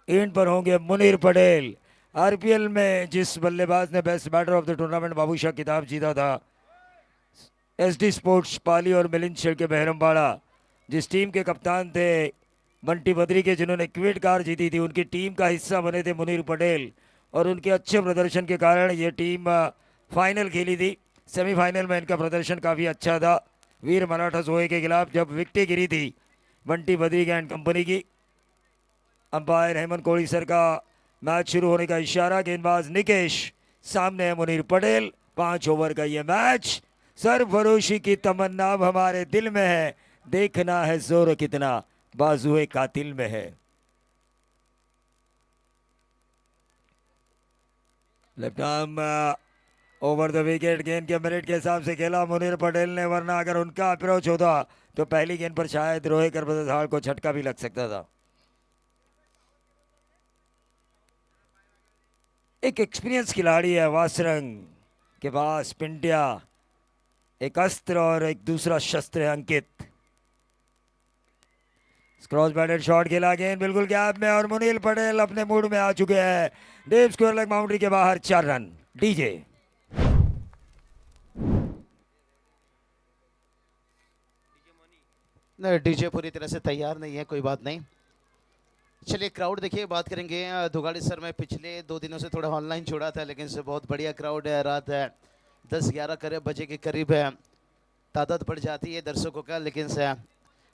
इन पर होंगे मुनीर पटेल। आरपीएल में जिस बल्लेबाज ने best batter of the tournament बाबूशाह खिताब जीता था, एसडी स्पोर्ट्स पाली और मिलिंद शेर के बहरमबाड़ा, जिस टीम के कप्तान थे बंटी बद्री के, जिन्होंने क्विड कार जीती थी, उनकी टीम का हिस्सा बने थे मुनीर पटेल। और उनके अच्छे प्रदर्शन के कारण ये टीम फाइनल खेली थी। सेमीफाइनल में इनका प्रदर्शन काफ़ी अच्छा था वीर मराठा सोहे के खिलाफ, जब विकेटें गिरी थी बंटी बद्री एंड कंपनी की। अंपायर हेमंत कोहली सर का मैच शुरू होने का इशारा। गेंदबाज निकेश, सामने है मुनीर पटेल। 5 ओवर का ये मैच। सरफरोशी की तमन्ना अब हमारे दिल में है, देखना है जोर कितना बाजुए कातिल में है। Left arm over the wicket, गेंद के मिनट के हिसाब से खेला मुनीर पटेल ने, वरना अगर उनका अप्रोच होता तो पहली गेंद पर शायद रोहित बदरसाल को झटका भी लग सकता था। एक एक्सपीरियंस खिलाड़ी है वासरंग के पास, पिंडिया एक अस्त्र और एक दूसरा शस्त्र है अंकित। क्रॉस बैटेड शॉट खेला, गेंद बिल्कुल गैप में और मुनीर पटेल अपने मूड में आ चुके हैं। डीप स्क्वायर लेग बाउंड्री के बाहर 4 रन। डीजे नहीं, डीजे पूरी तरह से तैयार नहीं है, कोई बात नहीं। चलिए क्राउड देखिए, बात करेंगे दुगाड़ी सर। मैं पिछले 2 दिनों से थोड़ा ऑनलाइन छोड़ा था, लेकिन से बहुत बढ़िया क्राउड है। रात है 10-11 बजे के करीब है, तादाद बढ़ जाती है दर्शकों का। लेकिन से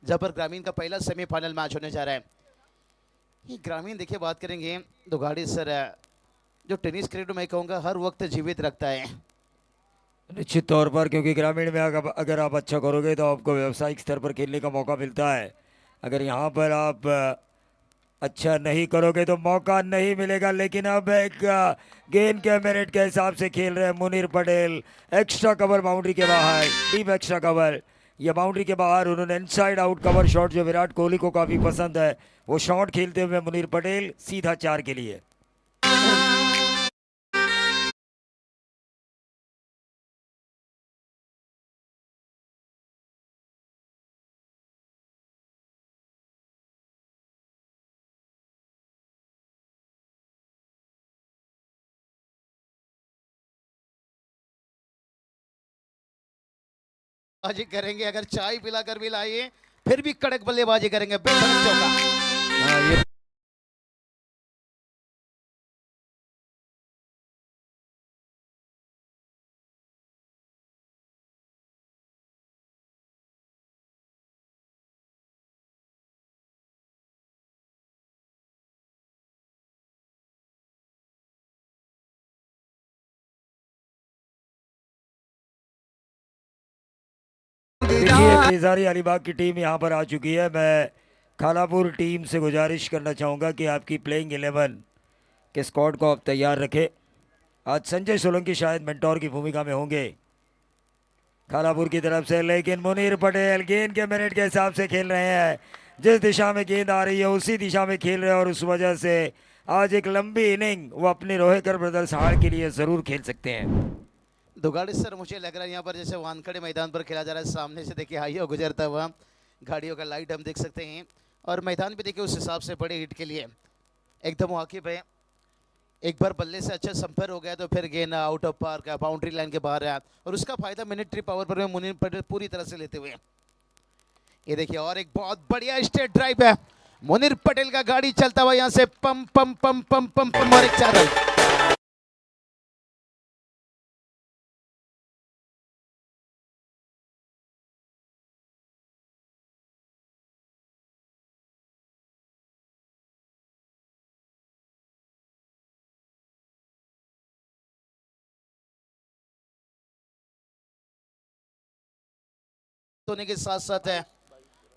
जबर ग्रामीण का पहला सेमीफाइनल मैच होने जा रहा है। ये ग्रामीण देखिए, बात करेंगे दुगाड़ी सर, जो टेनिस क्रिकेट में कहूँगा हर वक्त जीवित रखता है निश्चित तौर पर, क्योंकि ग्रामीण में अगर आप अच्छा करोगे तो आपको व्यावसायिक स्तर पर खेलने का मौका मिलता है। अगर यहाँ पर आप अच्छा नहीं करोगे तो मौका नहीं मिलेगा। लेकिन अब एक गेंद के मिनट के हिसाब से खेल रहे हैं Munir Patel. Extra cover boundary के बाहर, डीप एक्स्ट्रा कवर। ये बाउंड्री के बाहर उन्होंने इनसाइड आउट कवर शॉट, जो विराट कोहली को काफ़ी पसंद है, वो शॉट खेलते हुए मुनीर पटेल सीधा 4 के लिए। बाजी करेंगे। अगर चाय पिलाकर भी लाइए फिर भी कड़क बल्लेबाजी करेंगे, बेहतर चौका। ये देखिए केजारी अलीबाग की टीम यहाँ पर आ चुकी है। मैं खालापुर टीम से गुजारिश करना चाहूँगा कि आपकी प्लेइंग 11 के स्क्वाड को आप तैयार रखें। आज संजय सोलंकी शायद मेंटोर की भूमिका में होंगे खालापुर की तरफ से, लेकिन मुनीर पटेल गेंद के मिनट के हिसाब से खेल रहे हैं। जिस दिशा में गेंद आ रही है उसी दिशा में खेल रहे हैं, और उस वजह से आज एक लंबी इनिंग वो अपने रोहेकर ब्रदर्स हार के लिए ज़रूर खेल सकते हैं। दुगाड़ी सर, मुझे लग रहा है यहाँ पर जैसे वानखड़े मैदान पर खेला जा रहा है। सामने से देखिए हाईवे गुजरता हुआ गाड़ियों का लाइट हम देख सकते हैं, और मैदान भी देखिए उस हिसाब से बड़े हिट के लिए एकदम वाकिफ है। एक बार बल्ले से अच्छा संपर्क हो गया तो फिर गेंद आउट ऑफ पार्क है, बाउंड्री लाइन के बाहर है, और उसका फायदा मिलिट्री पावर पर मुनीर पटेल पूरी तरह से लेते हुए। ये देखिए, और एक बहुत बढ़िया स्ट्रेट ड्राइव है मुनीर पटेल का, गाड़ी चलता हुआ यहाँ से पम पम पम पम पम पम, और एक 4 रन। होने के साथ साथ है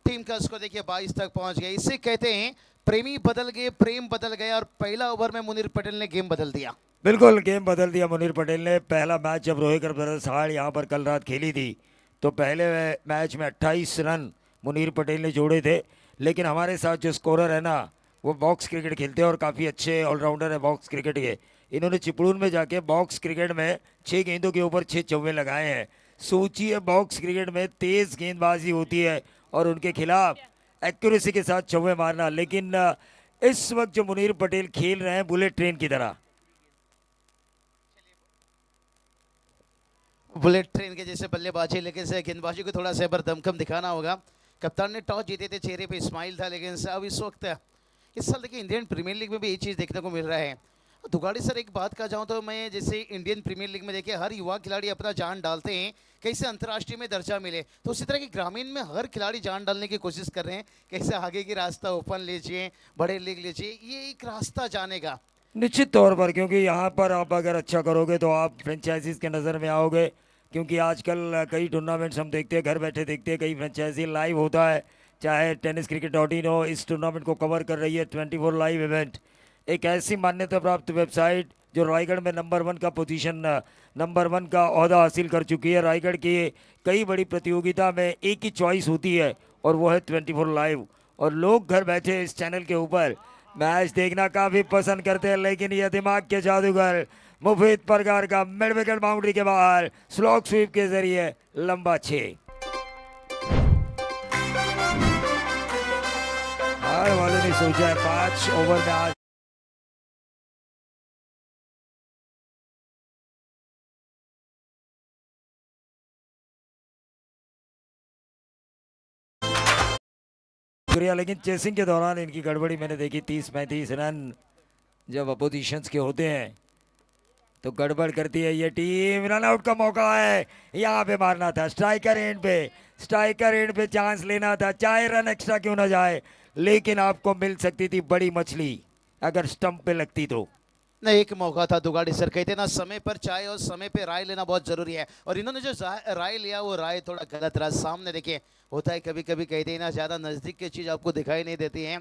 टीम का स्कोर देखिए 22 तक पहुंच गया। इसे कहते हैं प्रेमी बदल गए, प्रेम बदल गया, और पहला ओवर में मुनीर पटेल ने गेम बदल दिया। बिल्कुल गेम बदल दिया मुनीर पटेल ने। पहला मैच जब रोहिकर ब्रदर्स हार यहाँ पर कल रात खेली थी, तो पहले मैच में 28 रन मुनीर पटेल ने जोड़े थे। लेकिन हमारे साथ जो स्कोरर है ना, वो बॉक्स क्रिकेट खेलते हैं और काफ़ी अच्छे ऑलराउंडर है बॉक्स क्रिकेट के। इन्होंने चिपड़ून में जाके बॉक्स क्रिकेट में 6 गेंदों के ऊपर 6 चौवे लगाए हैं। सोचिए बॉक्स क्रिकेट में तेज़ गेंदबाजी होती है और उनके खिलाफ एक्यूरेसी के साथ चौवे मारना। लेकिन इस वक्त जो मुनीर पटेल खेल रहे हैं बुलेट ट्रेन की तरह। बुलेट ट्रेन के जैसे बल्लेबाजी, लेकिन से गेंदबाजी को थोड़ा सेबर दमखम दिखाना होगा। कप्तान ने टॉस जीते थे, चेहरे पे स्माइल था, लेकिन से अब इस वक्त इस साल देखिए इंडियन प्रीमियर लीग में भी ये चीज़ देखने को मिल रहा है। दुगाड़ी सर, एक बात कहा जाऊँ तो मैं, जैसे इंडियन प्रीमियर लीग में देखिए हर युवा खिलाड़ी अपना जान डालते हैं कैसे अंतर्राष्ट्रीय में दर्जा मिले, तो उसी तरह की ग्रामीण में हर खिलाड़ी जान डालने की कोशिश कर रहे हैं कैसे आगे की रास्ता ओपन लीजिए, बड़े लीग लीजिए, ये एक रास्ता जानेगा। निश्चित तौर पर, क्योंकि यहाँ पर आप अगर अच्छा करोगे तो आप फ्रेंचाइजीज के नज़र में आओगे। क्योंकि आजकल कई टूर्नामेंट्स हम देखते हैं, घर बैठे देखते हैं, कई फ्रेंचाइजी लाइव होता है। चाहे टेनिस क्रिकेट डॉट इन हो, इस टूर्नामेंट को कवर कर रही है 24 लाइव इवेंट। एक ऐसी मान्यता प्राप्त वेबसाइट जो रायगढ़ में नंबर वन का ओहदा हासिल कर चुकी है। रायगढ़ की कई बड़ी प्रतियोगिता में एक ही चॉइस होती है और वो है 24 लाइव। और लोग घर बैठे इस चैनल के ऊपर मैच देखना काफी पसंद करते हैं, लेकिन यह दिमाग के जादूगर मुफीद परगार का मिड विकेट बाउंड्री के बाहर स्लॉग स्वीप के जरिए लंबा 6। हार वाले ने सोचा है 5 ओवर में आज शुक्रिया, लेकिन चेसिंग के दौरान इनकी गड़बड़ी मैंने देखी। 30-35 रन जब अपोजिशंस के होते हैं तो गड़बड़ करती है ये टीम। रन आउट का मौका है, यहाँ पे मारना था स्ट्राइकर एंड पे चांस लेना था, चाहे रन एक्स्ट्रा क्यों ना जाए, लेकिन आपको मिल सकती थी बड़ी मछली अगर स्टंप पे लगती तो। नहीं, एक मौका था। दुगाड़ी सर कहते ना, समय पर चाय और समय पे राय लेना बहुत जरूरी है, और इन्होंने जो राय लिया वो राय थोड़ा गलत रहा। सामने देखिए होता है कभी कभी, कहते हैं ना ज्यादा नजदीक की चीज आपको दिखाई नहीं देती है,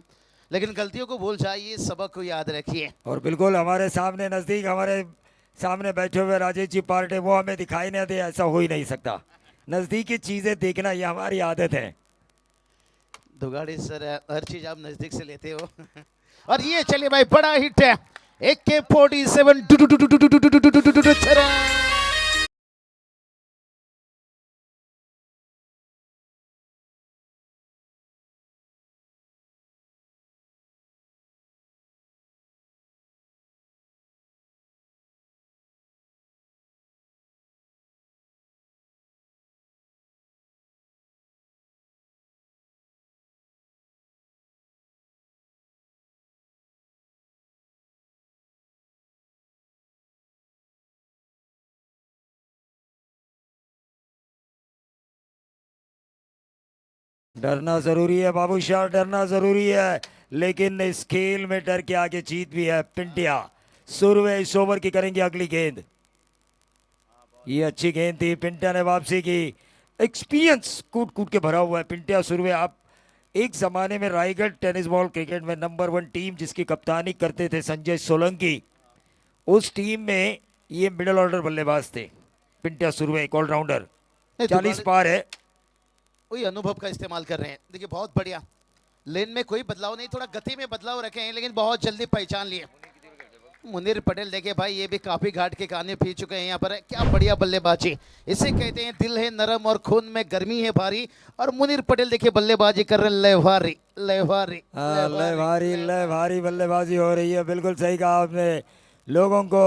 लेकिन गलतियों को भूल जाइए, सबक को याद रखिए। और बिल्कुल हमारे सामने नजदीक, हमारे सामने बैठे हुए राजेश जी पार्टे, वो हमें दिखाई नहीं दे, ऐसा हो ही नहीं सकता। नजदीक की चीजें देखना ये हमारी आदत है। दुगाड़ी सर, हर चीज आप नजदीक से लेते हो। और ये चलिए भाई, बड़ा हिट है, AK-47 डरना जरूरी है बाबू शाह, डरना जरूरी है, लेकिन इस खेल में डर के आगे जीत भी है। पिंटिया सुरवे इस ओवर की करेंगे अगली गेंद। ये अच्छी गेंद थी, पिंटिया ने वापसी की। एक्सपीरियंस कूट कूट के भरा हुआ है पिंटिया सुरवे। आप एक जमाने में रायगढ़ टेनिस बॉल क्रिकेट में नंबर 1 टीम जिसकी कप्तानी करते थे संजय सोलंकी, उस टीम में ये मिडिल ऑर्डर बल्लेबाज थे। पिंटिया सुरवे एक ऑलराउंडर, 40 पार है। वही अनुभव का इस्तेमाल कर रहे हैं। देखिए बहुत बढ़िया, लेन में कोई बदलाव नहीं, थोड़ा गति में बदलाव रखे हैं, लेकिन बहुत जल्दी पहचान लिए। मुनीर पटेल देखिए भाई, ये भी काफी घाट के काने पी चुके हैं यहाँ पर। क्या बढ़िया बल्लेबाजी, इसे कहते हैं दिल है नरम और खून में गर्मी है भारी। और मुनीर पटेल देखिए बल्लेबाजी कर रहे हैं, लय भारी बल्लेबाजी हो रही है। बिल्कुल सही कहा आपने, लोगों को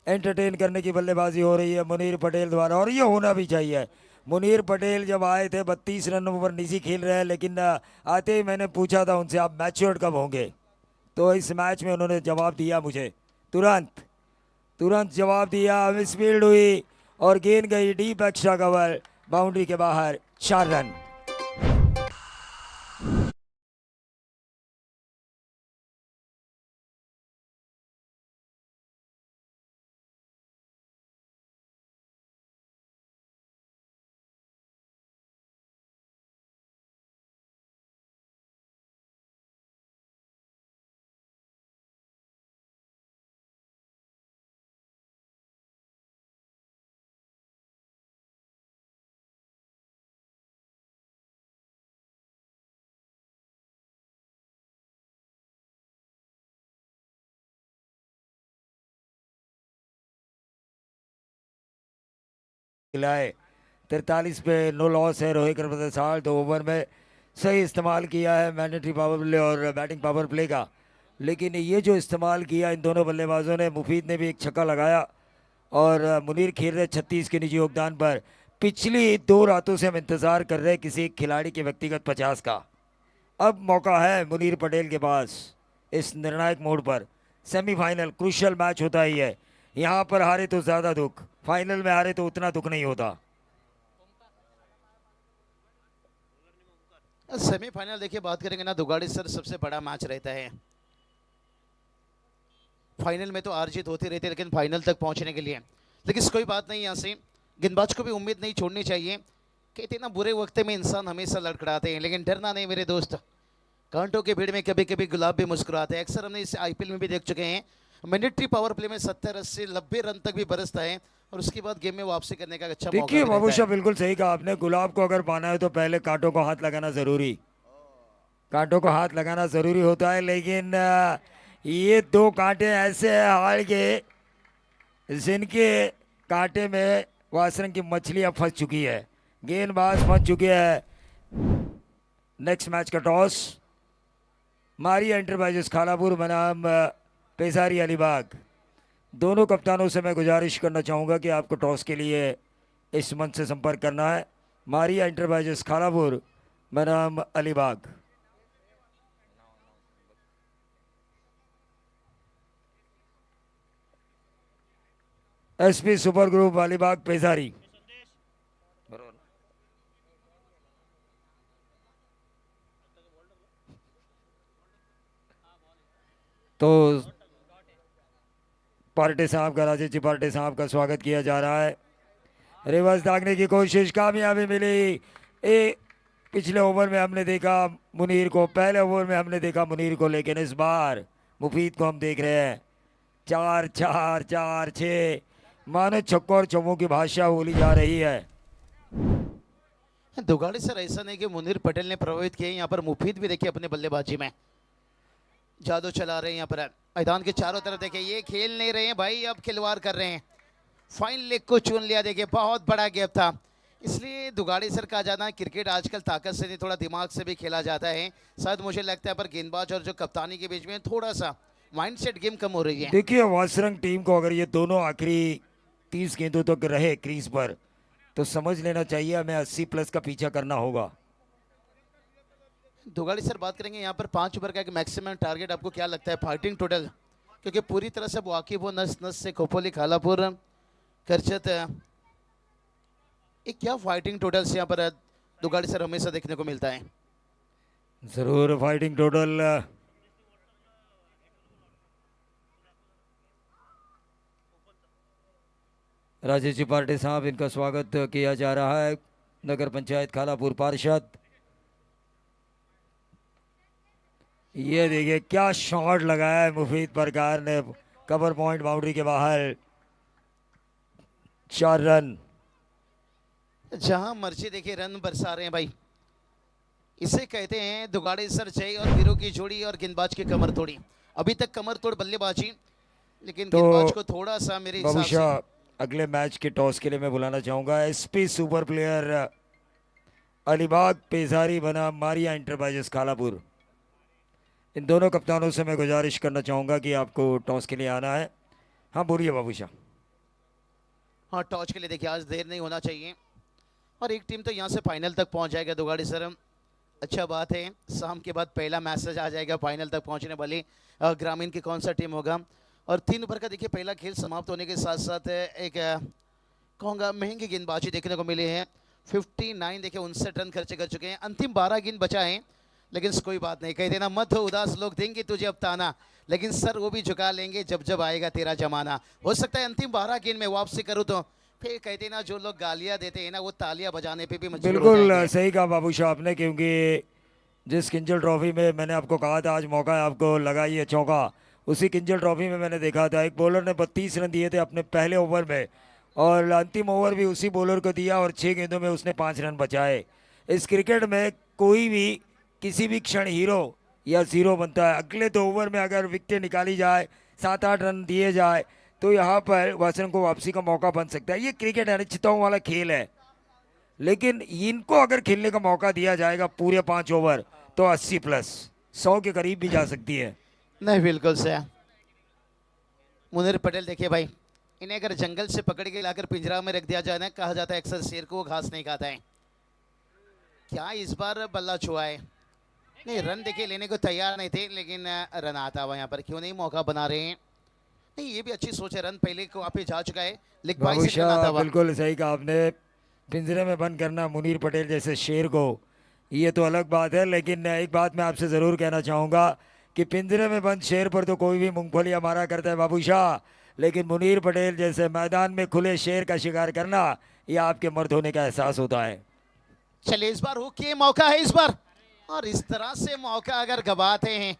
एंटरटेन करने की बल्लेबाजी हो रही है मुनीर पटेल द्वारा, और ये होना भी चाहिए। मुनीर पटेल जब आए थे 32 रनों पर निजी खेल रहे हैं, लेकिन आते ही मैंने पूछा था उनसे आप मैच्योर्ड कब होंगे, तो इस मैच में उन्होंने जवाब दिया मुझे, तुरंत जवाब दिया। मिसफील्ड हुई और गेंद गई डीप एक्स्ट्रा कवर, बाउंड्री के बाहर, 4 रन। खिलाए 43 पे नो लॉस है रोहित प्रसाद। 2 ओवर में सही इस्तेमाल किया है मैंडेटरी पावर प्ले और बैटिंग पावर प्ले का। लेकिन ये जो इस्तेमाल किया इन दोनों बल्लेबाजों ने, मुफीद ने भी एक छक्का लगाया और मुनीर खेल रहे 36 के निजी योगदान पर। पिछली 2 रातों से हम इंतज़ार कर रहे हैं किसी एक खिलाड़ी के व्यक्तिगत 50 का। अब मौका है मुनीर पटेल के पास इस निर्णायक मोड़ पर। सेमीफाइनल क्रूशियल मैच होता ही है, यहाँ पर हारे तो ज़्यादा दुख, फाइनल में हारे तो उतना दुख नहीं होता। सेमीफाइनल देखिए बात करेंगे ना दुगाड़ी सर, सबसे बड़ा मैच रहता है। फाइनल में तो हार जीत होती रहती है, लेकिन फाइनल तक पहुंचने के लिए, लेकिन कोई बात नहीं, यहाँ से गेंदबाज को भी उम्मीद नहीं छोड़नी चाहिए। कहते ना बुरे वक्त में इंसान हमेशा लड़खड़ाते हैं, लेकिन डरना नहीं मेरे दोस्त। कांटों के भीड़ में कभी कभी गुलाब भी मुस्कुराते हैं। अक्सर हमने इस आईपीएल में भी देख चुके हैं, मिलिट्री पावर प्ले में 70, 80, 90 रन तक भी बरसता है और उसके बाद गेम में वापसी करने का अच्छा मौका देखिए भी रहता बाबूशाह, है। बिल्कुल सही कहा आपने। गुलाब को अगर पाना है तो पहले कांटों को हाथ लगाना ज़रूरी, कांटों को हाथ लगाना ज़रूरी होता है। लेकिन ये 2 कांटे ऐसे हैं हाड़ के, जिनके कांटे में वासरंग की मछलियाँ फंस चुकी है, गेंदबाज फंस चुके हैं। नेक्स्ट मैच का टॉस मारिया एंटरप्राइजेस खालापुर बनाम पेशारी अलीबाग। दोनों कप्तानों से मैं गुजारिश करना चाहूँगा कि आपको टॉस के लिए इस मंच से संपर्क करना है। मारिया एंटरप्राइजेस खालापुर बनाम Alibag. SP super group Alibag पेशारी। तो पार्टी साहब का, राजेश जी पार्टी साहब का स्वागत किया जा रहा है। रिवर्स दागने की कोशिश, कामयाबी मिली। पिछले ओवर में हमने देखा मुनीर को, पहले ओवर में हमने देखा मुनीर को, लेकिन इस बार मुफीद को हम देख रहे हैं। 4 4 4 6, मानो छक्कों और चौकों की भाषा बोली जा रही है। दुगाड़ी सर ऐसा नहीं कि मुनीर पटेल ने प्रभावित किए, यहाँ पर मुफीद भी देखिए अपने बल्लेबाजी में जादू चला रहे हैं। यहाँ पर मैदान के चारों तरफ देखिए, ये खेल नहीं रहे हैं भाई, अब खिलवाड़ कर रहे हैं। फाइन लेग को चुन लिया, देखिए बहुत बड़ा गैप था। इसलिए दुगाड़ी सर कहा जाता है क्रिकेट आजकल ताकत से नहीं, थोड़ा दिमाग से भी खेला जाता है। शायद मुझे लगता है पर गेंदबाज और जो कप्तानी के बीच में थोड़ा सा माइंडसेट गेम कम हो रही है। देखिए वासरंग टीम को अगर ये दोनों आखिरी 30 गेंदों तक रहे क्रीज पर, तो समझ लेना चाहिए हमें 80+ का पीछा करना होगा। दुगाड़ी सर बात करेंगे यहाँ पर 5 ओवर का एक मैक्सिमम टारगेट आपको क्या लगता है फाइटिंग टोटल, क्योंकि पूरी तरह से वाकिफ हो नस नस से खोपोली खालापुर करचत, एक क्या फाइटिंग टोटल से यहाँ पर दुगाड़ी सर हमेशा देखने को मिलता है। जरूर fighting total. Rajesh ji party साहब, इनका स्वागत किया जा रहा है। नगर पंचायत खालापुर पार्षद। ये देखिए क्या शॉट लगाया है मुफीद परकार ने, कवर पॉइंट बाउंड्री के बाहर। 4 रन। जहां मर्जी देखिए रन बरसा रहे हैं भाई, इसे कहते हैं दुगाड़ी सर जय और वीरों की जोड़ी और गेंदबाज की कमर तोड़ी। अभी तक कमर तोड़ बल्लेबाजी, लेकिन तो गेंदबाज को थोड़ा सा मेरे हिसाब से बाबूशाह, अगले मैच के टॉस के लिए मैं बुलाना चाहूंगा एसपी सुपर प्लेयर अलीबाग पेशारी बना मारिया एंटरप्राइजेस खालापुर। इन दोनों कप्तानों से मैं गुजारिश करना चाहूंगा कि आपको टॉस के लिए आना है। हाँ बोलिए बाबूशाह। हाँ टॉस के लिए देखिए आज देर नहीं होना चाहिए, और एक टीम तो यहाँ से फाइनल तक पहुँच जाएगा दुगाड़ी सर। अच्छा बात है, शाम के बाद पहला मैसेज आ जाएगा फाइनल तक पहुँचने वाली ग्रामीण की कौन सा टीम होगा। और 3 ओवर का देखिए पहला खेल समाप्त होने के साथ साथ एक कहूँगा महंगी गेंदबाजी देखने को मिली है। 59 देखिए 59 रन खर्चे कर चुके हैं, अंतिम 12 गेंद बचा है। लेकिन कोई बात नहीं, कह देना मत हो उदास, लोग देंगे तुझे अब ताना, लेकिन सर वो भी झुका लेंगे जब जब आएगा तेरा जमाना। हो सकता है अंतिम 12 गेंद में वापसी करूँ तो फिर कहते ना जो लोग गालियां देते हैं ना, वो तालियां बजाने पे भी मजबूर हो बिल्कुल जाएंगे। सही कहा बाबूशाह आपने, क्योंकि जिस किंजल ट्रॉफी में मैंने आपको कहा था आज मौका है आपको लगाइए चौका, उसी किंजल ट्रॉफी में मैंने देखा था एक बॉलर ने 32 रन दिए थे अपने पहले ओवर में, और अंतिम ओवर भी उसी बॉलर को दिया और 6 गेंदों में उसने 5 रन बचाए। इस क्रिकेट में कोई भी किसी भी क्षण हीरो या जीरो बनता है। अगले 2 ओवर में अगर विकेट निकाली जाए, 7-8 रन दिए जाए, तो यहाँ पर वासन को वापसी का मौका बन सकता है। ये क्रिकेट अनिश्चितताओं वाला खेल है, लेकिन इनको अगर खेलने का मौका दिया जाएगा पूरे 5 ओवर, तो 80+, 100 के करीब भी जा सकती है। नहीं बिल्कुल से मुनीर पटेल देखिए भाई, इन्हें अगर जंगल से पकड़ के लाकर पिंजरा में रख दिया जाए ना, कहा जाता है अक्सर शेर को वो घास नहीं खाता है। क्या इस बार बल्ला छुआ है? नहीं, रन देखिए लेने को तैयार नहीं थे, लेकिन रन आता हुआ यहाँ पर, क्यों नहीं मौका बना रहे हैं। नहीं, ये भी अच्छी सोच है, रन पहले को आप ही जा चुका है, लेकिन 22 रन आता बाबूशाह हुआ। बिल्कुल सही कहा आपने। पिंजरे में बंद करना मुनीर पटेल जैसे शेर को, ये तो अलग बात है, लेकिन एक बात मैं आपसे ज़रूर कहना चाहूँगा कि पिंजरे में बंद शेर पर तो कोई भी मूंगफली मारा करता है बाबूशाह, लेकिन मुनीर पटेल जैसे मैदान में खुले शेर का शिकार करना, ये आपके मर्द होने का एहसास होता है। चलिए इस बार हुक, ये मौका है इस बार, और इस तरह से मौका अगर गवाते हैं,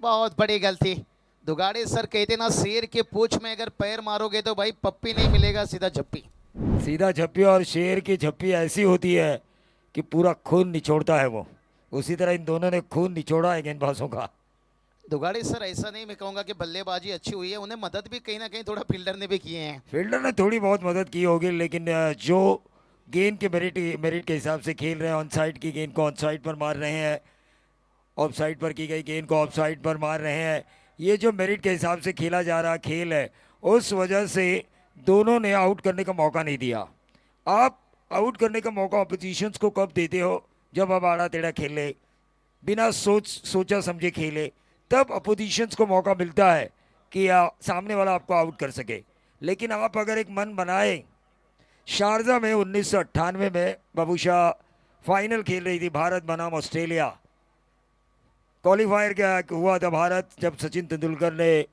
बहुत बड़ी गलती। दुगाड़े सर कहते ना, शेर के पूंछ में अगर पैर मारोगे तो भाई पप्पी नहीं मिलेगा, सीधा झप्पी। सीधा झप्पी, और शेर की झप्पी ऐसी होती है कि पूरा खून निचोड़ता है वो। उसी तरह इन दोनों ने खून निचोड़ा है गेंदबाजों का। दुगाड़े सर ऐसा नहीं मैं कहूंगा कि बल्लेबाजी अच्छी हुई है, उन्हें मदद भी कहीं ना कहीं थोड़ा फील्डर ने भी किए हैं। फील्डर ने थोड़ी बहुत मदद की होगी, लेकिन जो गेंद के मेरिट मेरिट के हिसाब से खेल रहे हैं, ऑन साइड की गेंद को ऑन साइड पर मार रहे हैं, ऑफ साइड पर की गई गेंद को ऑफ साइड पर मार रहे हैं, ये जो मेरिट के हिसाब से खेला जा रहा खेल है, उस वजह से दोनों ने आउट करने का मौका नहीं दिया। आप आउट करने का मौका अपोजिशंस को कब देते हो? जब आप आड़ा टेढ़ा खेले, बिना सोचा समझे खेले, तब अपोजिशंस को मौका मिलता है कि सामने वाला आपको आउट कर सके। लेकिन आप अगर एक मन बनाए, शारजा में 1998 में बाबूशाह फाइनल खेल रही थी भारत बनाम ऑस्ट्रेलिया, क्वालिफायर क्या हुआ था भारत, जब सचिन तेंदुलकर ने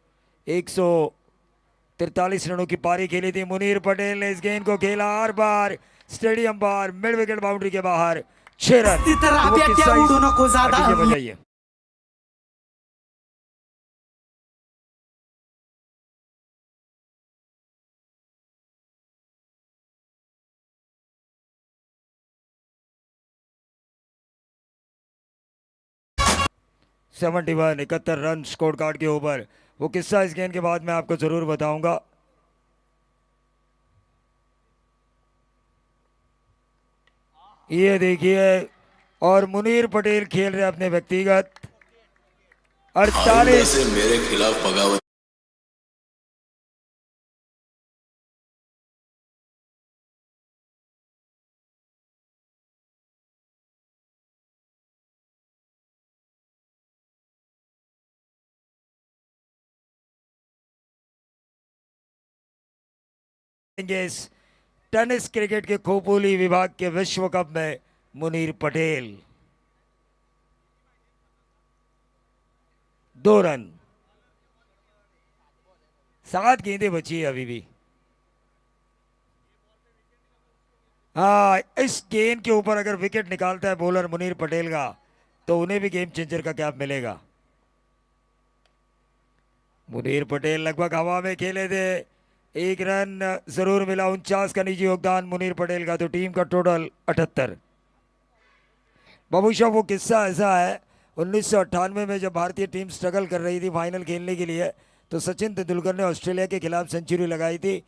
143 रनों की पारी खेली थी, मुनीर पटेल ने इस गेंद को खेला आर बार स्टेडियम बार, मिड विकेट बाउंड्री के बाहर, 6 रन। वो किस्सा डीजे बजाइए। Seventy one 71 run score card के ऊपर। वो किस्सा इस गेंद के बाद मैं आपको जरूर बताऊंगा। ये देखिए, और मुनीर पटेल खेल रहे अपने व्यक्तिगत 48 से मेरे खिलाफ बगावत। इस टेनिस क्रिकेट के खोपोली विभाग के विश्व कप में मुनीर पटेल 2 रन, 7 गेंदें बची है अभी भी। हाँ, इस गेंद के ऊपर अगर विकेट निकालता है बॉलर मुनीर पटेल का, तो उन्हें भी गेम चेंजर का कैप मिलेगा। मुनीर पटेल लगभग हवा में खेले थे, 1 रन जरूर मिला। 49 का निजी योगदान मुनीर पटेल का, तो टीम का टोटल 78। बाबूशाह वो किस्सा ऐसा है, 1998 में जब भारतीय टीम स्ट्रगल कर रही थी फाइनल खेलने के लिए, तो सचिन तेंदुलकर ने ऑस्ट्रेलिया के खिलाफ सेंचुरी लगाई थी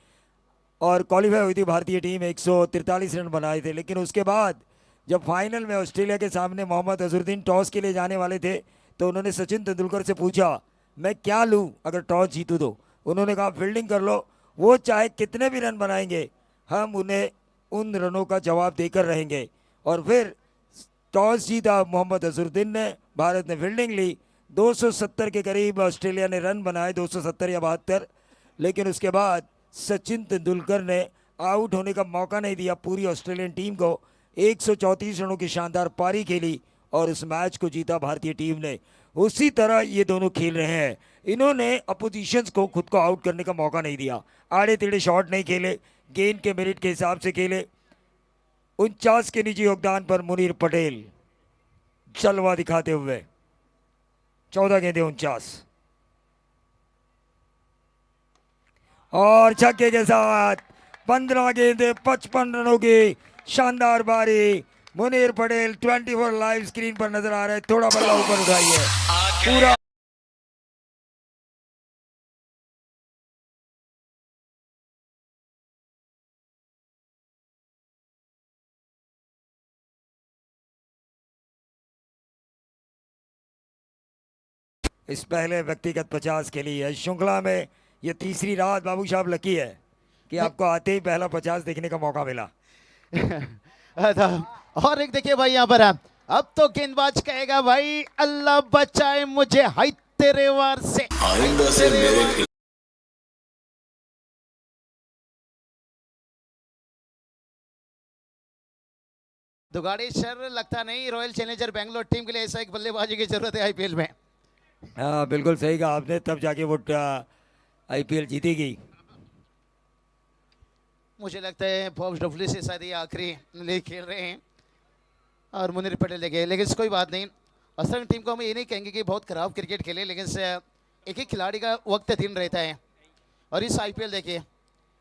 और क्वालिफाई हुई थी भारतीय टीम, 143 रन बनाए थे। लेकिन उसके बाद जब फाइनल में ऑस्ट्रेलिया के सामने मोहम्मद अजहरुद्दीन टॉस के लिए जाने वाले थे, तो उन्होंने सचिन तेंदुलकर से पूछा, मैं क्या लूं अगर टॉस जीतूं तो? उन्होंने कहा फील्डिंग कर लो, वो चाहे कितने भी रन बनाएंगे, हम उन्हें उन रनों का जवाब देकर रहेंगे। और फिर टॉस जीता मोहम्मद अजहरुद्दीन ने, भारत ने फील्डिंग ली, 270 के करीब ऑस्ट्रेलिया ने रन बनाए, 270 या 72। लेकिन उसके बाद सचिन तेंदुलकर ने आउट होने का मौका नहीं दिया पूरी ऑस्ट्रेलियन टीम को, 134 रनों की शानदार पारी खेली और इस मैच को जीता भारतीय टीम ने। उसी तरह ये दोनों खेल रहे हैं, इन्होंने अपोजिशंस को खुद को आउट करने का मौका नहीं दिया, आड़े टेढ़े शॉट नहीं खेले, गेंद के मेरिट के हिसाब से खेले। 49 के निजी योगदान पर मुनीर पटेल जलवा दिखाते हुए 14 गेंदे 49 और छक्के के साथ 15 गेंदे 55 रनों की शानदार पारी। मुनीर पटेल 24 लाइव स्क्रीन पर नजर आ रहे हैं, थोड़ा बल्ला ऊपर उठाइए पूरा। इस पहले व्यक्तिगत 50 के लिए। इस श्रृंखला में ये तीसरी रात बाबू साहब लकी है कि आपको आते ही पहला 50 देखने का मौका मिला। और एक देखिए भाई यहाँ पर अब तो गेंदबाज कहेगा भाई अल्लाह बचाए मुझे हाय तेरे वार से, दुगाड़ी शर लगता नहीं रॉयल चैलेंजर बेंगलोर टीम के लिए ऐसा एक बल्लेबाजी की जरूरत है आईपीएल में। हाँ बिल्कुल सही कहा आपने, तब जाके वो आईपीएल जीतेगी। मुझे लगता है बॉब्स डफली से शायद ये आखिरी लीग खेल रहे हैं और मुनीर पटेल लेके, लेकिन कोई बात नहीं। असरंग टीम को हम ये नहीं कहेंगे कि बहुत खराब क्रिकेट खेले, लेकिन एक एक खिलाड़ी का वक्त दिन रहता है। और इस आईपीएल देखिए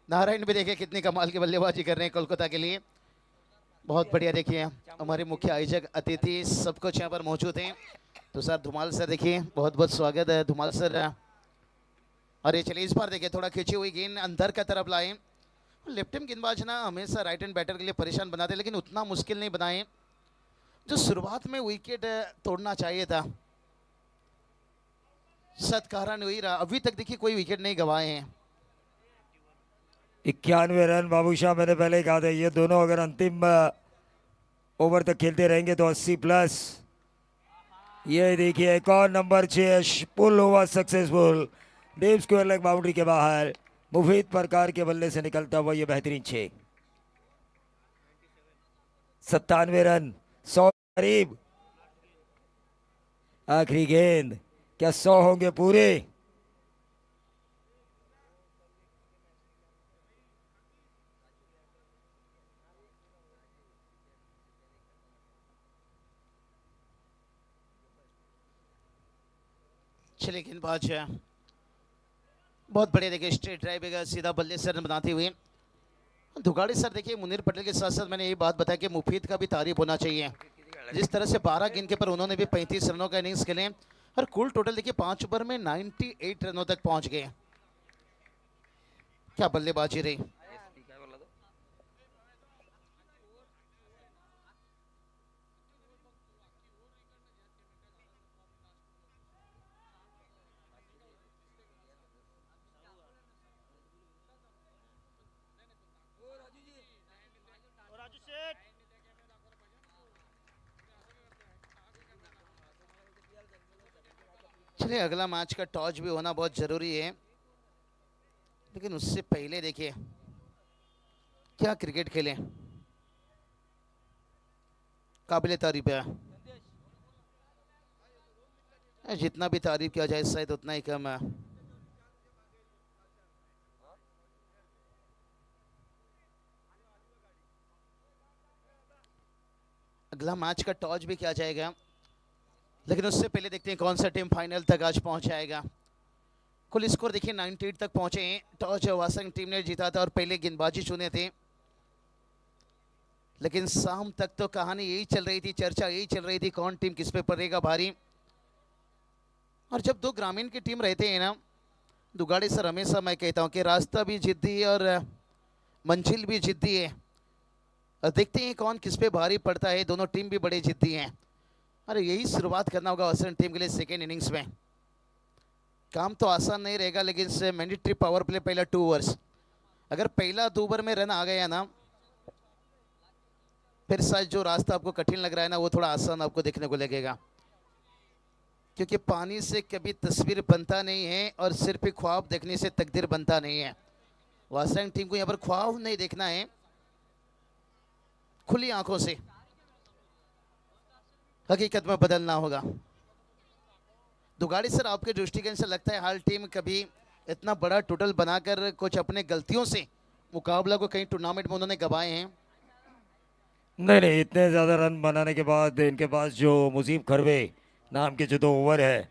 नारायण भी देखिए कितनी कमाल की बल्लेबाजी कर रहे हैं कोलकाता के लिए, बहुत बढ़िया। देखिए हमारे मुख्य आयोजक अतिथि सब कुछ यहाँ पर मौजूद हैं। तो सर धुमाल सर देखिए बहुत बहुत स्वागत है धुमाल सर। और ये चलिए इस बार देखिए थोड़ा खींची हुई गेंद अंदर का तरफ लाए। लेफ्ट हैंड गेंदबाज ना हमेशा राइट हैंड बैटर के लिए परेशान बनाते, लेकिन उतना मुश्किल नहीं बनाए जो शुरुआत में विकेट तोड़ना चाहिए था। सत्कारण हुई रहा, अभी तक देखिए कोई विकेट नहीं गंवाए हैं। 91 रन बाबू शाह, मैंने पहले ही कहा था ये दोनों अगर अंतिम ओवर तक खेलते रहेंगे तो 80 प्लस। ये देखिए एक और नंबर 6 पुल हुआ successful, deep square leg boundary के बाहर मुफीद प्रकार के बल्ले से निकलता हुआ ये बेहतरीन 6। 97 रन 100 करीब। आखिरी गेंद, क्या 100 होंगे पूरे? चलिए गेंदबाज बहुत बढ़िया देखिए स्ट्रेट ड्राइव सीधा बल्ले से रन बनाते हुए। दुगाड़ी सर देखिए मुनीर पटेल के साथ साथ मैंने ये बात बताया कि मुफीद का भी तारीफ होना चाहिए। जिस तरह से 12 गेंद के पर उन्होंने भी 35 रनों का इनिंग्स खेले और कुल टोटल देखिए 5 ओवर में 98 रनों तक पहुंच गए। क्या बल्लेबाजी रही। चलिए अगला मैच का टॉस भी होना बहुत जरूरी है, लेकिन उससे पहले देखिए क्या क्रिकेट खेले, काबिले तारीफ है। जितना भी तारीफ किया जाए शायद उतना ही कम है। अगला मैच का टॉस भी किया जाएगा, लेकिन उससे पहले देखते हैं कौन सा टीम फाइनल तक आज पहुंच जाएगा। कुल स्कोर देखिए 98 तक पहुंचे हैं। टॉस वासंग टीम ने जीता था और पहले गेंदबाजी चुने थे, लेकिन शाम तक तो कहानी यही चल रही थी, चर्चा यही चल रही थी कौन टीम किस पे पड़ेगा भारी। और जब दो ग्रामीण की टीम रहते हैं ना दुगाड़ी सर, हमेशा मैं कहता हूं कि रास्ता भी जिद्दी है और मंजिल भी जिद्दी है। और देखते हैं कौन किस पे भारी पड़ता है। दोनों टीम भी बड़े जिद्दी हैं। अरे यही शुरुआत करना होगा असरन टीम के लिए सेकेंड इनिंग्स में। काम तो आसान नहीं रहेगा, लेकिन से मैंडेटरी पावर प्ले पहला 2 ओवर्स, अगर पहला 2 ओवर में रन आ गया ना फिर शायद जो रास्ता आपको कठिन लग रहा है ना वो थोड़ा आसान आपको देखने को लगेगा। क्योंकि पानी से कभी तस्वीर बनता नहीं है और सिर्फ ख्वाब देखने से तकदीर बनता नहीं है। वासंग टीम को यहाँ पर ख्वाब नहीं देखना है, खुली आंखों से हकीकत में बदलना होगा। दुगाड़ी सर आपके दृष्टिकोण से लगता है हर टीम कभी इतना बड़ा टोटल बनाकर कुछ अपने गलतियों से मुकाबला को कहीं टूर्नामेंट में उन्होंने गंवाए हैं? नहीं नहीं, इतने ज़्यादा रन बनाने के बाद इनके पास जो मुजीब खरवे नाम के जो 2 ओवर है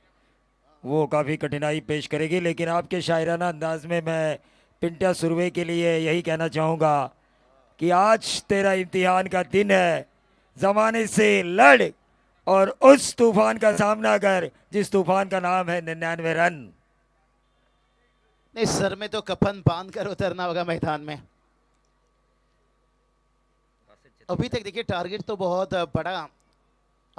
वो काफ़ी कठिनाई पेश करेगी। लेकिन आपके शायराना अंदाज में मैं पिंटा सुरवे के लिए यही कहना चाहूँगा कि आज तेरा इम्तिहान का दिन है, ज़माने से लड़ और उस तूफान का सामना कर जिस तूफान का नाम है 99 रन। नहीं, सर में तो कफन बांध कर उतरना होगा मैदान में। अभी तक देखिए टारगेट तो बहुत बड़ा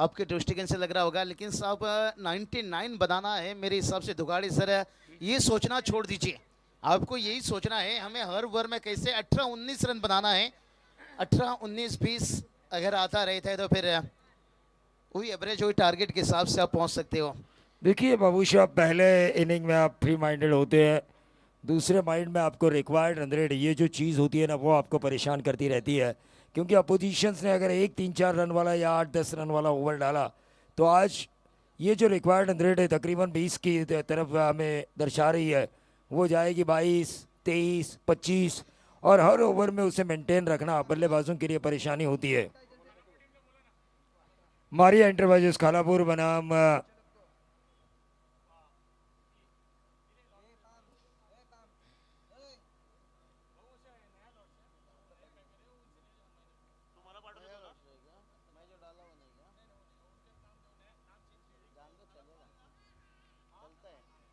आपके दृष्टिकोण से लग रहा होगा, लेकिन साहब 99 बनाना है मेरे हिसाब से दुगाड़ी सर, ये सोचना छोड़ दीजिए। आपको यही सोचना है हमें हर ओवर में कैसे 18-19 रन बनाना है। 18-19-20 अगर आता रहता है तो फिर वही एवरेज वही टारगेट के हिसाब से आप पहुंच सकते हो। देखिए बाबूशाह, पहले इनिंग में आप फ्री माइंडेड होते हैं, दूसरे माइंड में आपको रिक्वायर्ड रन रेट, ये जो चीज़ होती है ना, वो आपको परेशान करती रहती है। क्योंकि अपोजिशंस ने अगर एक 3-4 रन वाला या 8-10 रन वाला ओवर डाला, तो आज ये जो रिक्वायर्ड रन रेट है तकरीबन 20 की तरफ हमें दर्शा रही है, वो जाएगी 22, 23, 25, और हर ओवर में उसे मेंटेन रखना बल्लेबाजों के लिए परेशानी होती है। मारिया इंटरप्राइजेस खालापुर बनाम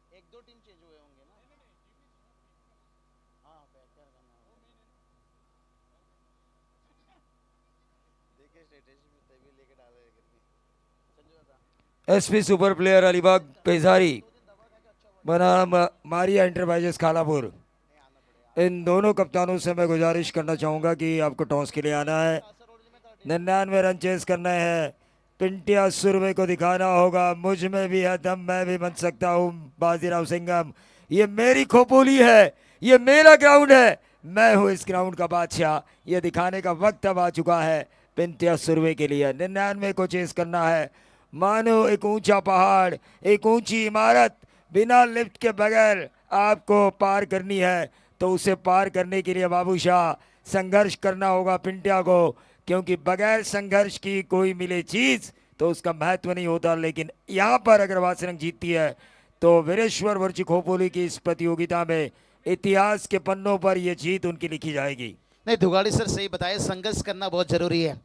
एक दो टीम चेंज हुए होंगे ना। हाँ, बैकअप करना होगा। देखिए स्ट्रेटेजी में तभी लेके डाले करके संजू दादा। SP super player Alibag Pezari बनाम मारिया इंटरप्राइजेस खालापुर। इन दोनों कप्तानों से मैं गुजारिश करना चाहूँगा कि आपको टॉस के लिए आना है, 99 रन चेस करना है, पिंटिया सुरवे को दिखाना होगा मुझ में भी है दम, मैं भी बन सकता हूँ बाजीराव सिंघम। ये मेरी खोपोली है, ये मेरा ग्राउंड है, मैं हूँ इस ग्राउंड का बादशाह। ये दिखाने का वक्त अब आ चुका है पिंटिया सुरवे के लिए। 99 को चेस करना है, मानो एक ऊंचा पहाड़, एक ऊंची इमारत बिना लिफ्ट के बगैर आपको पार करनी है। तो उसे पार करने के लिए बाबूशाह संघर्ष करना होगा पिंटिया को, क्योंकि बगैर संघर्ष की कोई मिले चीज तो उसका महत्व नहीं होता। लेकिन यहाँ पर अगर वासरंग जीतती है तो वीरेश्वर वर्ची खोपोली की इस प्रतियोगिता में इतिहास के पन्नों पर यह जीत उनकी लिखी जाएगी। नहीं, दुगाड़ी सर सही बताए, संघर्ष करना बहुत जरूरी है।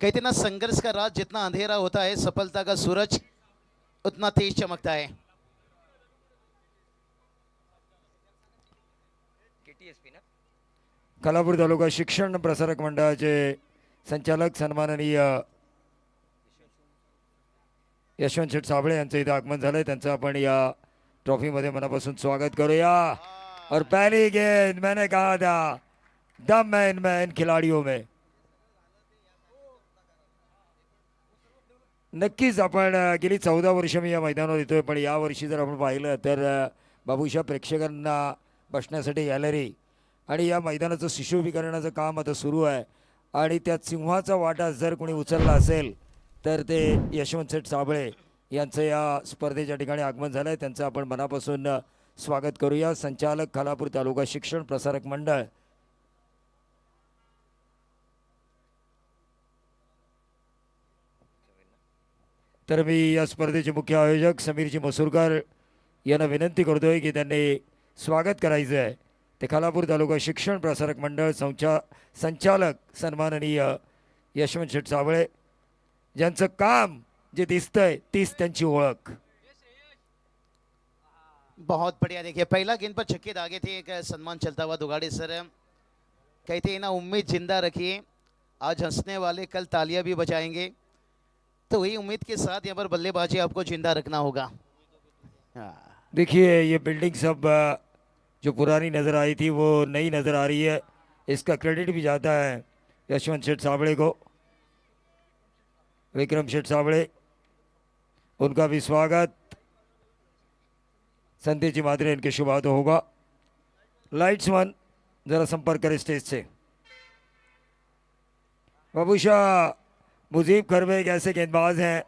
कहते ना, संघर्ष का रात जितना अंधेरा होता है, सफलता का सूरज उतना तेज चमकता है। खालापूर तालुका शिक्षण प्रसारक मंडळाचे संचालक सन्माननीय यशवंत शेठ साबळे यांचं इथं आगमन झालंय, त्यांचं आपण या ट्रॉफीमध्ये मनापासून स्वागत करूया। और पहली गेंद, मैंने कहा था दम है इनमें, इन खिलाड़ियों में। नक्कीच आपण गेली 14 वर्ष मी या मैदानावर येतोय, पण या वर्षी जर आपण पाहिलं तर बाबूशाह प्रेक्षकांना बसण्यासाठी गॅलरी आणि या मैदानाचं शिशुभीकरणाचं काम आता सुरू आहे, आणि त्यात सिंहाचा वाटा जर कोणी उचलला असेल तर ते यशवंत शेठ साबळे यांचं या स्पर्धेच्या ठिकाणी आगमन झालं आहे। त्यांचं आपण मनापासून स्वागत करूया। संचालक खालापूर तालुका शिक्षण प्रसारक मंडळ। तर मी या स्पर्धेचे मुख्य आयोजक समीरजी मसूरकर यांना विनंती करतोय की त्यांनी स्वागत करायचं आहे। ते खालापूर तालुका शिक्षण प्रसारक मंडळ संचालक सन्माननीय यशवंत शेठ साबळे, ज्यांचं काम जे दिसतंय तीच त्यांची ओळख। बहुत बढ़िया, देखिए पहला गेंद पर छक्के दागे थे, एक सम्मान चलता हुआ दुगाड़ी सर। कहते हैं ना, उम्मीद जिंदा रखिए, आज हंसने वाले कल तालियां भी बजाएंगे। तो वही उम्मीद के साथ यहाँ पर बल्लेबाजी आपको जिंदा रखना होगा। देखिए ये बिल्डिंग सब जो पुरानी नज़र आई थी वो नई नज़र आ रही है, इसका क्रेडिट भी जाता है यशवंत शेठ साबळे को। विक्रम शेठ साबळे, उनका भी स्वागत। संदेश जी मादरे इनके शुभारंभ होगा। लाइट्स वन, जरा संपर्क करें स्टेज से। बाबूशाह, मुजीब खरवे एक ऐसे गेंदबाज हैं,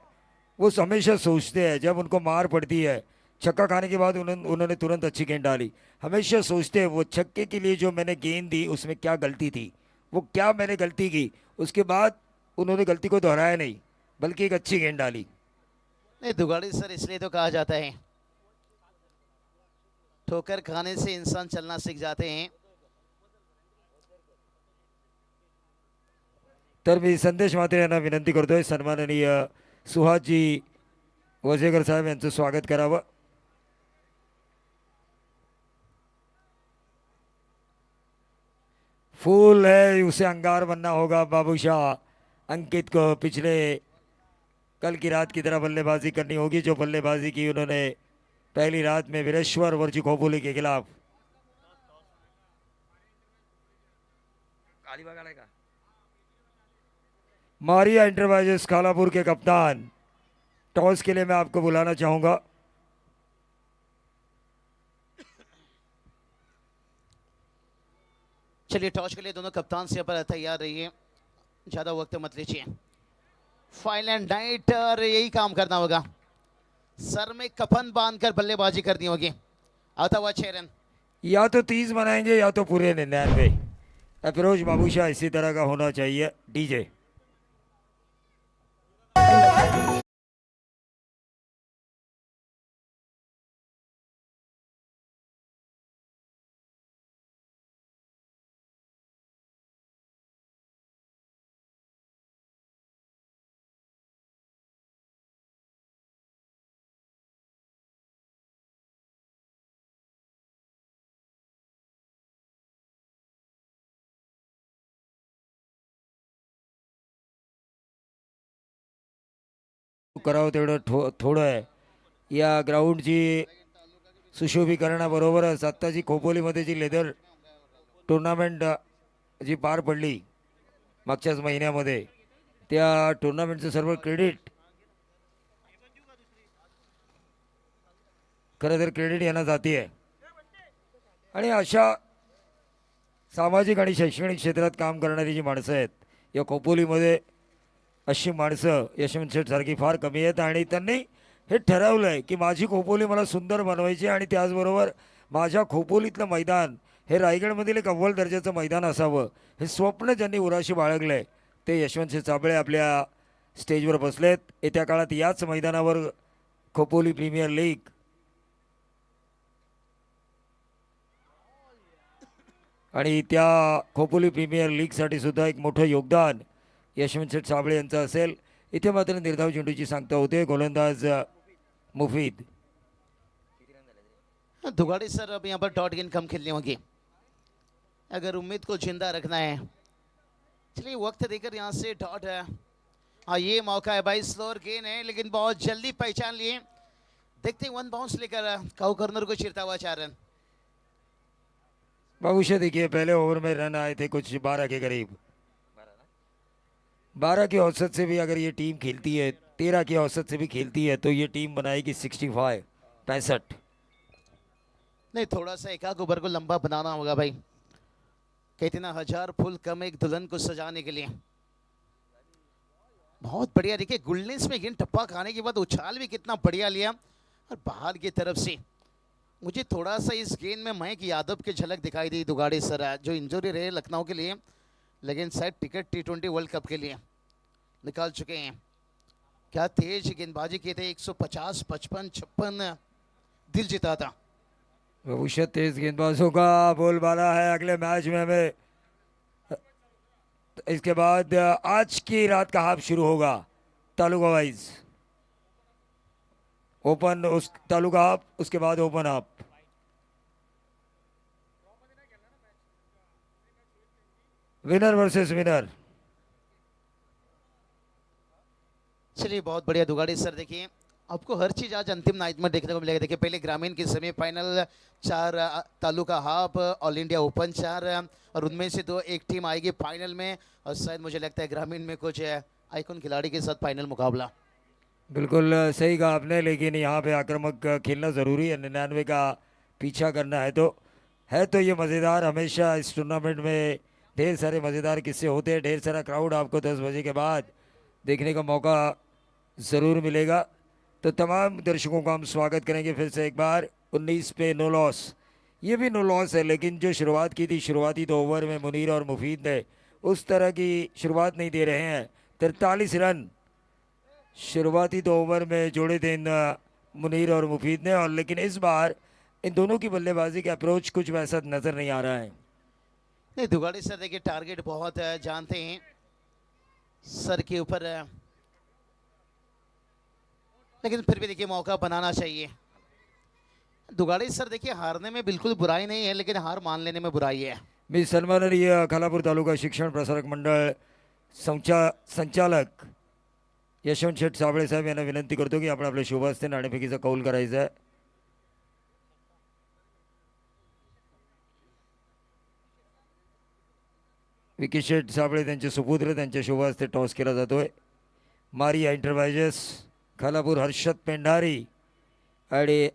वो हमेशा सोचते हैं जब उनको मार पड़ती है, छक्का खाने के बाद उन्होंने तुरंत अच्छी गेंद डाली, हमेशा सोचते हैं वो छक्के के लिए जो मैंने गेंद दी उसमें क्या गलती थी, वो क्या मैंने गलती की। उसके बाद उन्होंने गलती को दोहराया नहीं, बल्कि एक अच्छी गेंद डाली। नहीं दुगाड़ी सर, इसलिए तो कहा जाता है ठोकर खाने से इंसान चलना सीख जाते हैं। तर मी संदेश मात्रे यांना विनंती करतोय सन्माननीय सुहासजी वजेकर साहेब यांचं स्वागत करावं। फूल है उसे अंगार बनना होगा बाबूशाह। अंकित को पिछले कल की रात की तरह बल्लेबाजी करनी होगी जो बल्लेबाजी की उन्होंने पहली रात में वीरेश्वर वर्जी खोपोली के खिलाफ। मारिया इंटरप्राइजेस कालापुर के कप्तान, टॉस के लिए मैं आपको बुलाना चाहूंगा। चलिए टॉस के लिए दोनों कप्तान से पर तैयार रहिए, ज्यादा वक्त मत लीजिए। फाइनल एंड नाइट और यही काम करना होगा, सर में कफन बांधकर बल्लेबाजी करनी होगी। आता हुआ 6 रन, या तो 30 बनाएंगे या तो पूरे 99। अप्रोच बाबूशाह इसी तरह का होना चाहिए। डीजे करावं तेवढं थोडं आहे या ग्राउंडची सुशोभीकरणाबरोबरच आत्ता जी खोपोलीमध्ये जी लेदर टुर्नामेंट जी पार पडली मागच्याच महिन्यामध्ये, त्या टुर्नामेंटचं सर्व क्रेडिट खरं तर क्रेडिट यांना जाते आहे। आणि अशा सामाजिक आणि शैक्षणिक क्षेत्रात काम करणारी जी माणसं आहेत या खोपोलीमध्ये, अशी माणसं यशवंत शेठ सारखी फार कमी आहेत आणि त्यांनी हे ठरवलं आहे की माझी खोपोली मला सुंदर बनवायची आणि त्याचबरोबर माझ्या खोपोलीतलं मैदान हे रायगडमधील एक अव्वल दर्जाचं मैदान असावं, हे स्वप्न ज्यांनी उराशी बाळगलं आहे ते यशवंत शेठ साबळे आपल्या स्टेजवर बसलेत। येत्या काळात याच मैदानावर खोपोली प्रीमियर लीग आणि त्या खोपोली प्रीमियर लीगसाठी सुद्धा एक मोठं योगदान यशवंत शेठ साबळे यांचं असेल। इथे मात्र निर्धाव चेंडूची सांगता होते, गोलंदाज मुफीद। दुगाड़ी सर अब यहाँ पर डॉट गेंद कम खेलनी होगी अगर उम्मीद को जिंदा रखना है। चलिए वक्त देकर यहाँ से डॉट है। हाँ ये मौका है भाई, स्लोअर गेंद है लेकिन बहुत जल्दी पहचान लिए। देखते हैं 1 बाउंस लेकर काउ कॉर्नर को चिरता हुआ 4 रन। बाबूशाह देखिए पहले ओवर में रन आए थे कुछ 12 के करीब, 12 की औसत से भी अगर ये टीम खेलती है, 13 की औसत से भी खेलती है तो ये टीम बनाएगी 65। नहीं थोड़ा सा एकाक ओवर को लंबा बनाना होगा भाई, कहते ना 1000 फूल कम एक दुल्हन को सजाने के लिए। बहुत बढ़िया, देखिए गुलनेस में गेंद टप्पा खाने के बाद उछाल भी कितना बढ़िया लिया और बाहर की तरफ से मुझे थोड़ा सा इस गेंद में मयंक यादव की झलक दिखाई दी। दुगाड़ी सर जो इंजरी रहे लखनऊ के लिए, लेकिन शायद टिकट T20 वर्ल्ड कप के लिए निकाल चुके हैं। क्या तेज गेंदबाजी किए थे, 150, 55, 56 दिल जीता था। बाबूशाह तेज गेंदबाजों का बोलबाला है अगले मैच में। हमें इसके बाद आज की रात का हाफ शुरू होगा तालुका वाइज, ओपन उस तालुका हाफ, उसके बाद open half. Winner versus winner. चलिए बहुत बढ़िया दुगाड़ी सर, देखिए आपको हर चीज आज अंतिम नाइट में देखने को मिलेगा। देखिए पहले ग्रामीण की semifinal 4, taluka half, all India open 4 और उनमें से 2 एक टीम आएगी फाइनल में और शायद मुझे लगता है ग्रामीण में कुछ आइकॉन खिलाड़ी के साथ फाइनल मुकाबला। बिल्कुल सही कहा आपने, लेकिन यहाँ पे आक्रामक खेलना ज़रूरी है। 99 का पीछा करना है तो ये मज़ेदार। हमेशा इस टूर्नामेंट में ढेर सारे मज़ेदार किस्से होते हैं, ढेर सारा क्राउड आपको 10 बजे के बाद देखने का मौका ज़रूर मिलेगा। तो तमाम दर्शकों का हम स्वागत करेंगे फिर से एक बार। 19 पे नो लॉस, ये भी नो लॉस है, लेकिन जो शुरुआत की थी शुरुआती 2 ओवर में मुनीर और मुफीद ने, उस तरह की शुरुआत नहीं दे रहे हैं। 43 रन शुरुआती 2 ओवर में जोड़े थे इन मुनीर और मुफीद ने, और लेकिन इस बार इन दोनों की बल्लेबाजी का अप्रोच कुछ वैसा नज़र नहीं आ रहा है। नहीं दुगाड़ी सर देखिए टारगेट बहुत जानते हैं सर के ऊपर, लेकिन फिर भी देखिए मौका बनाना चाहिए। दुगाड़ी सर देखिए हारने में बिल्कुल बुराई नहीं है, लेकिन हार मान लेने में बुराई है। मी सन्माननीय खालापूर तालुका शिक्षण प्रसारक मंडळ संचालक यशवंत शेठ साबळे साहेब यांना विनंती करतो की आपण आपल्या शुभ हस्ते नाणेफेकीचा कौल करायचा आहे. विकी शेठ साबळे त्यांचे सुपुत्र, त्यांच्या शुभ हस्ते टॉस केला जातोय. मारिया एंटरप्राइजेस खालापूर हर्षद पेंढारी आणि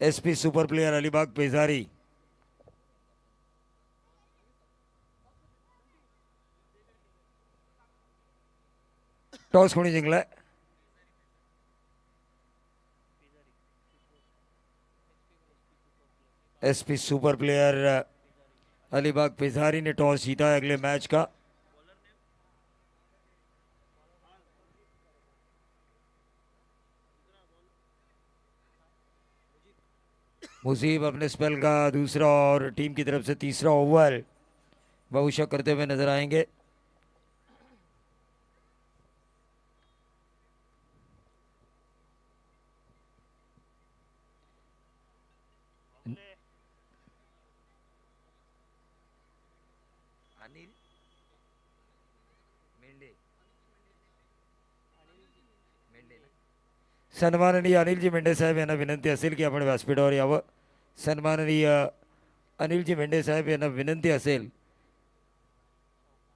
SP super player Alibag Pejari. Toss कोणी जिंकलाय? SP super player Alibag Pejari ने टॉस जीता है अगले मैच का. मुसीब अपने स्पेल का दूसरा और टीम की तरफ से तीसरा ओवर बहुशक करते हुए नजर आएंगे. सन्माननीय अनिलजी मेंढे साहेब यांना विनंती असेल की आपण व्यासपीठावर यावं. सन्माननीय अनिलजी मेंढे साहेब यांना विनंती असेल.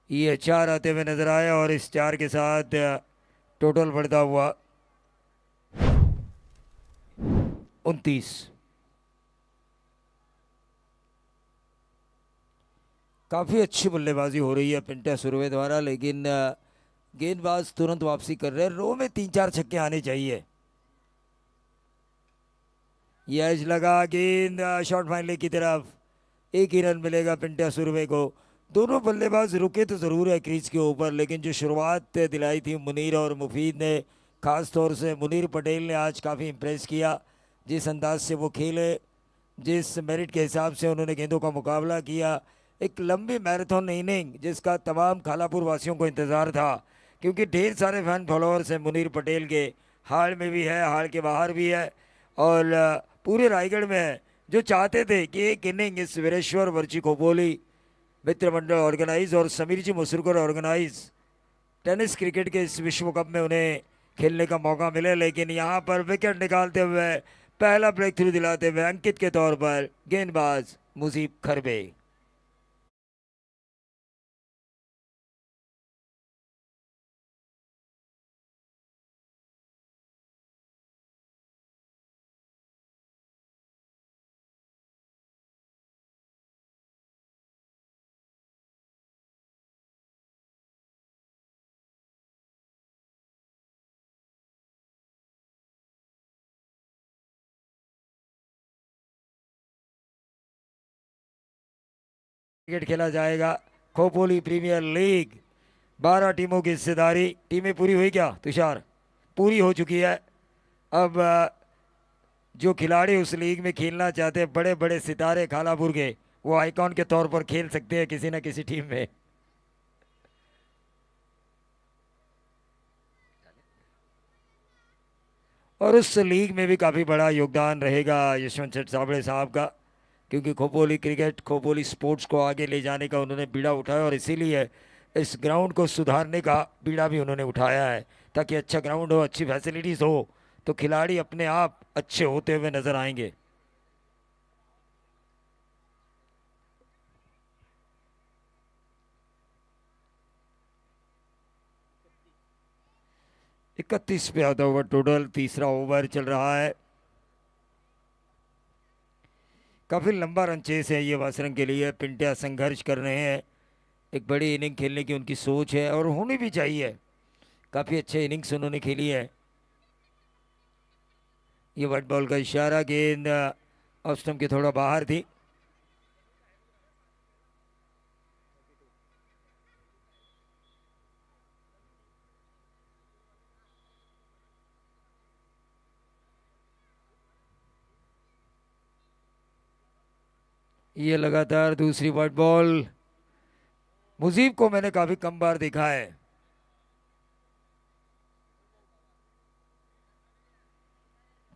ये 4 आते हुए नजर आए और इस 4 के साथ टोटल बढ़ता हुआ 29. काफ़ी अच्छी बल्लेबाजी हो रही है पिंटा सुरवे द्वारा, लेकिन गेंदबाज तुरंत वापसी कर रहे हैं. रो में 3-4 छक्के आने चाहिए. ये एज लगा, गेंद शॉर्ट फाइनल की तरफ. एक ही रन मिलेगा पिंटा सुरवे को. दोनों बल्लेबाज रुके तो ज़रूर है क्रीज के ऊपर, लेकिन जो शुरुआत दिलाई थी मुनीर और मुफीद ने, ख़ास तौर से मुनीर पटेल ने आज काफ़ी इम्प्रेस किया. जिस अंदाज से वो खेले, जिस मेरिट के हिसाब से उन्होंने गेंदों का मुकाबला किया, एक लंबी मैराथन इनिंग जिसका तमाम खालापुर वासियों को इंतज़ार था, क्योंकि ढेर सारे फैन फॉलोअर्स हैं मुनीर पटेल के. हाड़ में भी है, हाड़ के बाहर भी है, और पूरे रायगढ़ में है, जो चाहते थे कि एक इनिंग इस वीरेश्वर वर्ची खोपोली मित्र मंडल ऑर्गेनाइज और समीर जी मुसरकर ऑर्गेनाइज टेनिस क्रिकेट के इस विश्व कप में उन्हें खेलने का मौका मिले. लेकिन यहाँ पर विकेट निकालते हुए, पहला ब्रेक थ्रू दिलाते हुए अंकित के तौर पर गेंदबाज मुजीब खरबे. क्रिकेट खेला जाएगा खोपोली प्रीमियर लीग. 12 टीमों की हिस्सेदारी. टीमें पूरी हुई क्या तुषार? पूरी हो चुकी है. अब जो खिलाड़ी उस लीग में खेलना चाहते हैं, बड़े बड़े सितारे खालापुर के, वो आइकॉन के तौर पर खेल सकते हैं किसी न किसी टीम में. और उस लीग में भी काफ़ी बड़ा योगदान रहेगा यशवंत शेठ साबळे साहब का, क्योंकि खोपोली क्रिकेट, खोपोली स्पोर्ट्स को आगे ले जाने का उन्होंने बीड़ा उठाया, और इसीलिए इस ग्राउंड को सुधारने का बीड़ा भी उन्होंने उठाया है, ताकि अच्छा ग्राउंड हो, अच्छी फैसिलिटीज़ हो, तो खिलाड़ी अपने आप अच्छे होते हुए नजर आएंगे. इकतीस पे आता हुआ टोटल. तीसरा ओवर चल रहा है. काफ़ी लंबा रन चेस है ये वासरंग के लिए. पिंटिया संघर्ष कर रहे हैं. एक बड़ी इनिंग खेलने की उनकी सोच है, और होनी भी चाहिए. काफ़ी अच्छे इनिंग्स उन्होंने खेली है. ये वाइट बॉल का इशारा. गेंद ऑफ स्टंप के थोड़ा बाहर थी. ये लगातार दूसरी वाइट बॉल. मुजीब को मैंने काफ़ी कम बार देखा है.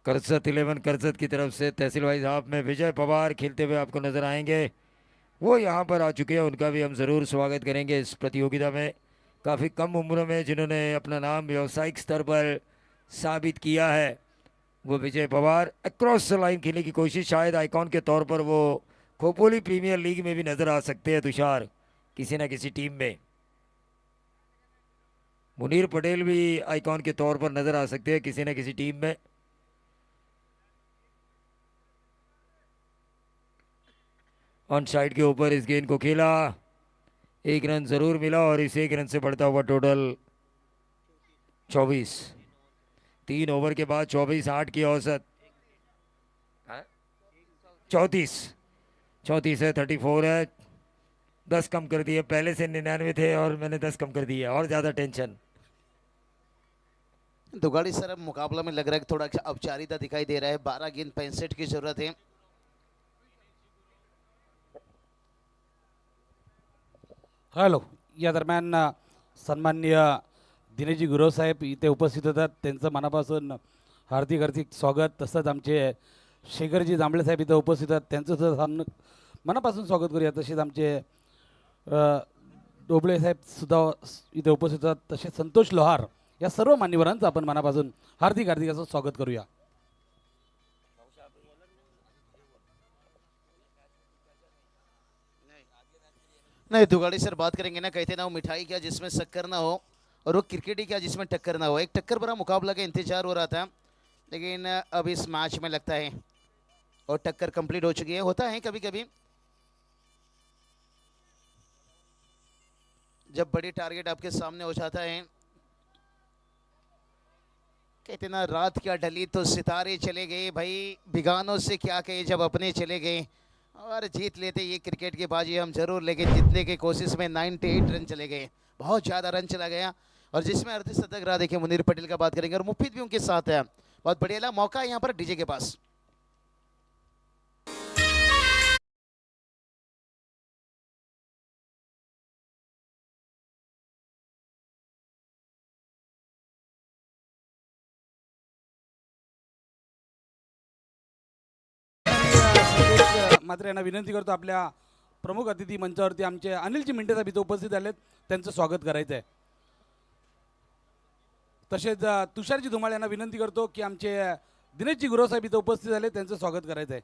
करसत 11 करसत की तरफ से तहसील वाइज हाफ में विजय पवार खेलते हुए आपको नजर आएंगे. वो यहाँ पर आ चुके हैं, उनका भी हम ज़रूर स्वागत करेंगे इस प्रतियोगिता में। काफ़ी कम उम्र में जिन्होंने अपना नाम व्यावसायिक स्तर पर साबित किया है, वो Vijay Pawar. Across the line खेलने की कोशिश, शायद आइकॉन के तौर पर वो खोपोली प्रीमियर लीग में भी नज़र आ सकते हैं तुषार, किसी न किसी टीम में। मुनीर पटेल भी आइकॉन के तौर पर नज़र आ सकते हैं किसी न किसी टीम में। ऑन साइड के ऊपर इस गेंद को खेला, एक रन जरूर मिला और इस एक रन से बढ़ता हुआ टोटल 24। 3 ओवर के बाद 24, 8 की औसत। 34 34 है, 34 है। 10 कम कर दिए, पहले से 99 थे और मैंने 10 कम कर दिए, और ज़्यादा टेंशन। दुगाड़ी सर अब मुकाबला में लग रहा है कि थोड़ा औपचारिकता दिखाई दे रहा है। 12 गेंद 65 की जरूरत है। हॅलो, या दरम्यान सन्माननीय दिनेशजी गुरव साहेब इथे उपस्थित होतात, त्यांचं मनापासून हार्दिक हार्दिक स्वागत. तसंच आमचे शेखरजी जांभळे साहेब इथे उपस्थित आहेत, त्यांचं सुद्धा मनापासून स्वागत करूया. तसेच आमचे डोबळे साहेब सुद्धा इथे उपस्थित आहेत. तसेच संतोष लोहार, या सर्व मान्यवरांचं आपण मनापासून हार्दिक हार्दिक असं स्वागत करूया. नहीं, दुगाड़ी सर बात करेंगे ना, कहते ना वो मिठाई क्या जिसमें शक्कर ना हो, और वो क्रिकेट ही क्या जिसमें टक्कर ना हो। एक टक्कर भरा मुकाबला का इंतजार हो रहा था, लेकिन अब इस मैच में लगता है और टक्कर कंप्लीट हो चुकी है। होता है कभी कभी जब बड़ी टारगेट आपके सामने हो जाता है। कहते ना रात क्या ढली तो सितारे चले गए, भाई बिगानों से क्या कहे जब अपने चले गए। और जीत लेते ये क्रिकेट की बाजी हम जरूर, लेकिन जीतने की कोशिश में 98 रन चले गए, बहुत ज़्यादा रन चला गया। और जिसमें अर्धशतक रहा, देखिए मुनीर पटेल का बात करेंगे और मुफीद भी उनके साथ है। बहुत बढ़िया मौका है यहाँ पर डीजे के पास। मात्र यांना विनंती करतो, आपल्या प्रमुख अतिथी मंचावरती आमचे अनिलजी मिंटे साहेब इथे उपस्थित आलेत, त्यांचं स्वागत करायचं आहे. तसेच तुषारजी धुमाळ यांना विनंती करतो की आमचे दिनेशजी गुरव साहेब इथे उपस्थित आले, त्यांचं स्वागत करायचं आहे.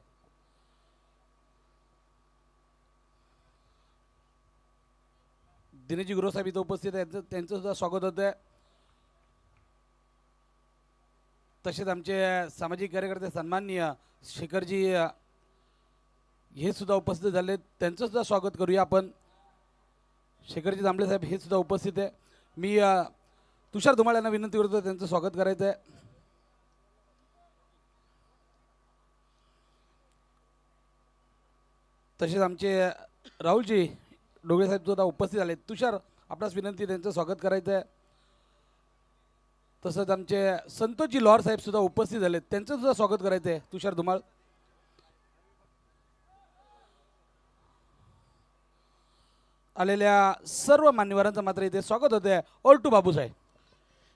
दिनेशजी गुरव साहेब इथे उपस्थित आहेत, त्यांचं सुद्धा स्वागत होतं आहे. तसेच आमचे सामाजिक कार्यकर्ते सन्माननीय शेखरजी हे सुद्धा उपस्थित झाले, त्यांचं सुद्धा स्वागत करूया आपण. शेखरजी जांभळे साहेब हे सुद्धा उपस्थित आहे. मी तुषार धुमाळ यांना विनंती करतो, त्यांचं स्वागत करायचं आहे. तसेच आमचे राहुलजी डोगळे साहेब सुद्धा उपस्थित आले. तुषार, आपणास विनंती, त्यांचं स्वागत करायचं आहे. तसंच आमचे संतोषजी लोहार साहेब सुद्धा उपस्थित झाले, त्यांचं सुद्धा स्वागत करायचं आहे. तुषार धुमाळ, आलेल्या सर्व मान्यवरांचं मात्र इथे स्वागत होते. और टू बाबू साहेब.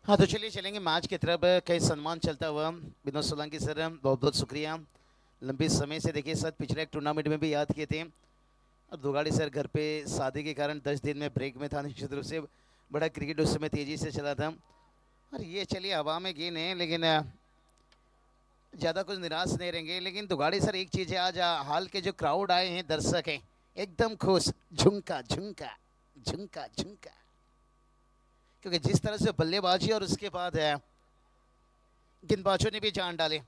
हाँ तो चलिए चलेंगे मैच की तरफ। कई सम्मान चलता हुआ। विनोद सोलंकी सर बहुत बहुत शुक्रिया, लंबे समय से देखिए सर पिछले एक टूर्नामेंट में भी याद किए थे। और दुगाड़ी सर घर पे शादी के कारण 10 दिन में ब्रेक में था, निश्चित रूप से बड़ा क्रिकेट उस समय तेज़ी से चला था। और ये चलिए हवा में गेंद है, लेकिन ज़्यादा कुछ निराश नहीं रहेंगे। लेकिन दुगाड़ी सर एक चीज़ है, आज हाल के जो क्राउड आए हैं, दर्शक हैं, एकदम खुश, झुमका झुमका झुमका झुमका, क्योंकि जिस तरह से बल्लेबाजी और उसके बाद है गेंदबाजों ने भी जान डाले।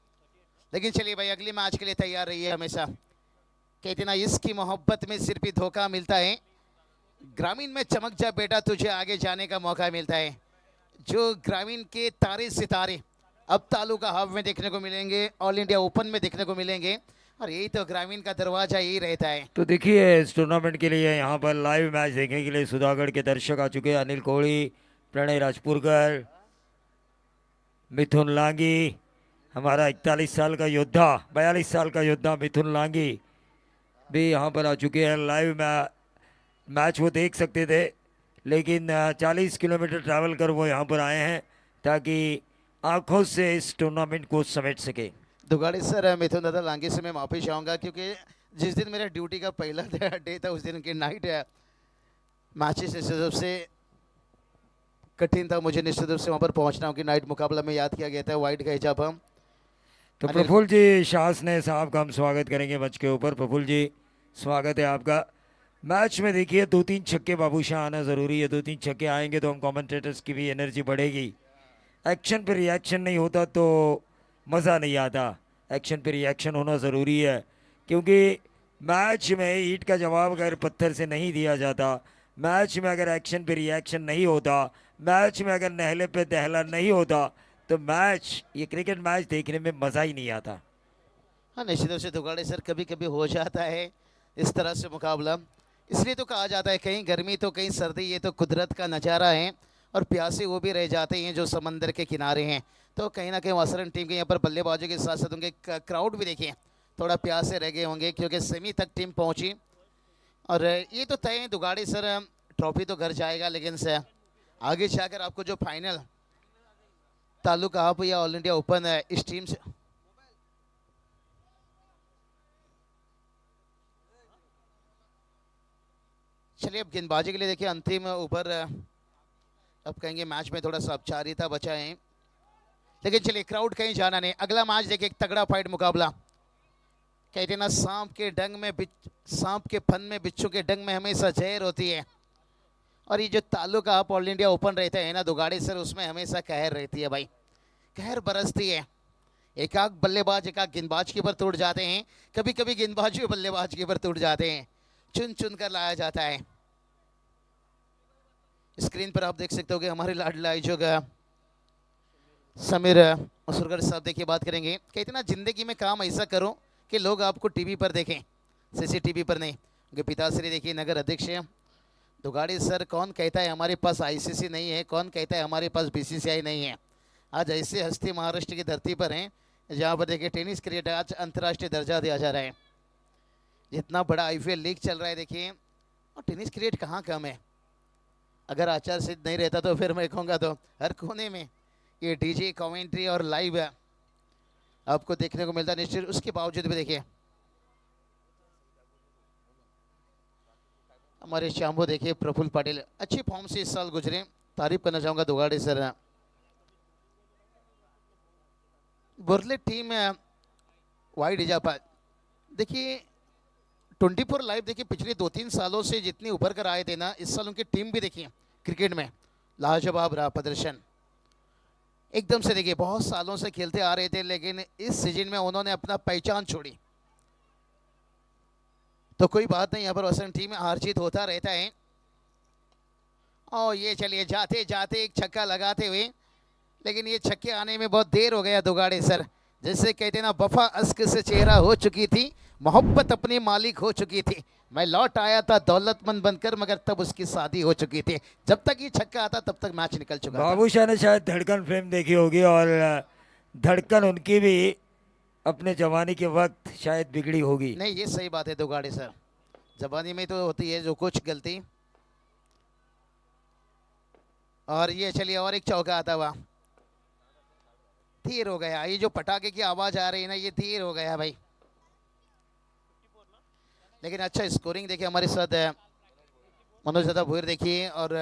लेकिन चलिए भाई, अगले मैच के लिए तैयार रहिए हमेशा। कहते ना इसकी मोहब्बत में सिर्फ ही धोखा मिलता है, ग्रामीण में चमक जा बेटा, तुझे आगे जाने का मौका मिलता है। जो ग्रामीण के तारे सितारे अब तालुका हाफ में देखने को मिलेंगे, ऑल इंडिया ओपन में देखने को मिलेंगे, और यही तो ग्रामीण का दरवाजा यही रहता है। तो देखिए इस टूर्नामेंट के लिए यहाँ पर लाइव मैच देखने के लिए सुधागढ़ के दर्शक आ चुके हैं। अनिल कोहली, प्रणय राजपुरकर, मिथुन लांगी, हमारा 41 साल का योद्धा, 42 साल का योद्धा मिथुन लांगी भी यहाँ पर आ चुके हैं। लाइव मैच वो देख सकते थे, लेकिन 40 किलोमीटर ट्रैवल कर वो यहाँ पर आए हैं ताकि आंखों से इस टूर्नामेंट को समेट सके। दुगाड़ी सर, मिथुन दादा लांगे से मैं माफी चाहूँगा, क्योंकि जिस दिन मेरा ड्यूटी का पहला डे था उस दिन की नाइट मैचेस निश्चित रूप से कठिन था मुझे निश्चित रूप से वहाँ पर पहुँचना, कि नाइट मुकाबला में याद किया गया था वाइट का हिजाब हम। तो प्रफुल्ल जी शासने साहब का हम स्वागत करेंगे मंच के ऊपर। प्रफुल्ल जी स्वागत है आपका। मैच में देखिए 2-3 छक्के बाबूशाह आना ज़रूरी है। 2-3 छक्के आएंगे तो हम कमेंटेटर्स की भी एनर्जी बढ़ेगी। एक्शन पे रिएक्शन नहीं होता तो मज़ा नहीं आता। एक्शन पे रिएक्शन होना ज़रूरी है, क्योंकि मैच में ईंट का जवाब अगर पत्थर से नहीं दिया जाता, मैच में अगर एक्शन पे रिएक्शन नहीं होता, मैच में अगर नहले पे दहला नहीं होता, तो मैच, ये क्रिकेट मैच देखने में मज़ा ही नहीं आता। हाँ निश्चित रूप से दुगाड़े सर कभी कभी हो जाता है इस तरह से मुकाबला। इसलिए तो कहा जाता है कहीं गर्मी तो कहीं सर्दी, ये तो कुदरत का नज़ारा है। और प्यासे वो भी रह जाते हैं जो समंदर के किनारे हैं। तो कहीं ना कहीं वासरन टीम के यहाँ पर बल्लेबाजों के साथ साथ उनके क्राउड भी देखिए थोड़ा प्यासे रह गए होंगे, क्योंकि सेमी तक टीम पहुंची। और ये तो तय है दुगाड़ी सर ट्रॉफी तो घर जाएगा, लेकिन सर आगे जाकर आपको जो फाइनल ताल्लुक आप या ऑल इंडिया ओपन इस टीम से चलिए अब गेंदबाजी के लिए देखिए अंतिम ओवर अब कहेंगे मैच में थोड़ा सा औपचारिकता बचा है, लेकिन चलिए क्राउड कहीं जाना नहीं। अगला मैच देखिए एक तगड़ा फाइट मुकाबला। कहते हैं ना सांप के डंग में सांप के फन में बिच्छू के डंग में हमेशा जहर होती है। और ये जो ताल्लुक आप ऑल इंडिया ओपन रहते हैं ना दुगाड़ी सर, उसमें हमेशा कहर रहती है भाई, कहर बरसती है। एक आग बल्लेबाज एक आग गेंदबाज के ऊपर टूट जाते हैं, कभी कभी गेंदबाज भी बल्लेबाज के ऊपर टूट जाते हैं, चुन चुन कर लाया जाता है। स्क्रीन पर आप देख सकते हो कि हमारे लाडला जो समीर मसूरकर साहब देखिए बात करेंगे। कहते ना जिंदगी में काम ऐसा करो कि लोग आपको टीवी पर देखें, सीसीटीवी पर नहीं। उनके पिताश्री देखिए नगर अध्यक्ष हैं दुगाड़ी सर। कौन कहता है हमारे पास आईसीसी नहीं है, कौन कहता है हमारे पास बीसीसीआई नहीं है। आज ऐसे हस्ती महाराष्ट्र की धरती पर हैं जहाँ पर देखिए टेनिस क्रिकेट आज अंतर्राष्ट्रीय दर्जा दिया जा रहा है। जितना बड़ा आईपीएल लीग चल रहा है देखिए, और टेनिस क्रिकेट कहाँ कम है। अगर आचार सिद्ध नहीं रहता तो फिर मैं कहूँगा तो हर कोने में ये डीजे कमेंट्री और लाइव आपको देखने को मिलता है निश्चित। उसके बावजूद भी देखिए हमारे शाम्बो देखिए प्रफुल्ल पाटिल अच्छी फॉर्म से इस साल गुजरे, तारीफ करना चाहूँगा दुगाड़ी सर। बुरले टीम वाइड इजाफा देखिए 24 लाइव देखिए पिछले 2-3 सालों से जितनी उभर कर आए थे ना, इस साल उनकी टीम भी देखिए क्रिकेट में लाजवाब रहा प्रदर्शन। एकदम से देखिए बहुत सालों से खेलते आ रहे थे, लेकिन इस सीजन में उन्होंने अपना पहचान छोड़ी। तो कोई बात नहीं, यहाँ पर वसंत टीम में हार जीत होता रहता है। और ये चलिए जाते जाते एक छक्का लगाते हुए, लेकिन ये छक्के आने में बहुत देर हो गया दुगाड़े सर। जैसे कहते ना वफा अश्क से चेहरा हो चुकी थी, मोहब्बत अपनी मालिक हो चुकी थी। मैं लौट आया था दौलतमंद बनकर, मगर तब उसकी शादी हो चुकी थी। जब तक ये छक्का आता तब तक मैच निकल चुका था। बाबूशाह ने शायद धड़कन फिल्म देखी होगी, और धड़कन उनकी भी अपने जवानी के वक्त शायद बिगड़ी होगी। नहीं ये सही बात है दुगाड़े सर, जवानी में तो होती है जो कुछ गलती। और ये चलिए और एक चौका आता हुआ, धीर हो गया। ये जो पटाखे की आवाज आ रही है ना, ये धीर हो गया भाई। लेकिन अच्छा स्कोरिंग देखिए हमारे साथ मनोज दादा भूर देखिए, और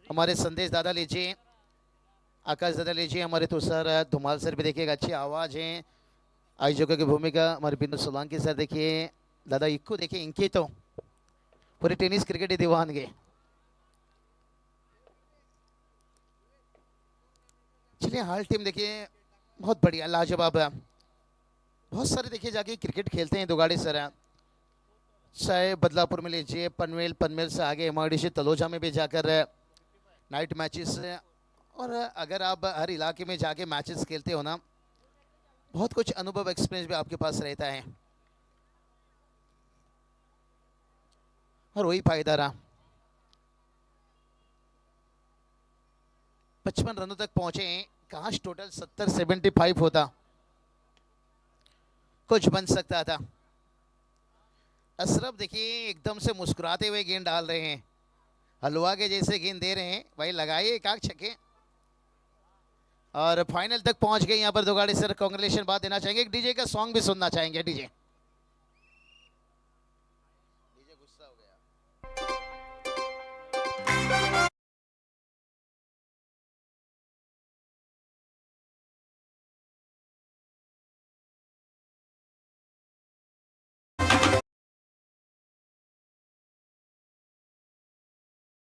हमारे संदेश दादा लीजिए, आकाश दादा लीजिए, हमारे तुषार धुमाल सर भी देखिएगा, अच्छी आवाज़ है। आयोजकों की भूमिका हमारे बिंदु सोलंकी सर देखिए, दादा इक्कू देखिए, इनकी तो पूरे टेनिस क्रिकेट ही दीवानगे। चलिए हाल टीम देखिए बहुत बढ़िया लाजवाब है। बहुत सारे देखिए जाके क्रिकेट खेलते हैं दुगाड़ी सर, चाहे बदलापुर में लीजिए, पनवेल से आगे एमआईडीसी तलोजा में भी जाकर नाइट मैचेस। और अगर आप हर इलाके में जाके मैचेस खेलते हो ना, बहुत कुछ अनुभव एक्सपीरियंस भी आपके पास रहता है, और वही फायदा रहा। 55 रनों तक पहुंचे हैं, काश टोटल 70-75 होता, कुछ बन सकता था। अशरफ देखिए एकदम से मुस्कुराते हुए गेंद डाल रहे हैं, हलवा के जैसे गेंद दे रहे हैं भाई, लगाइए एक आग छक्के। और फाइनल तक पहुंच गए यहाँ पर दुगाड़ी सर, कांग्रेचुलेशन बात देना चाहेंगे, एक डीजे का सॉन्ग भी सुनना चाहेंगे। डीजे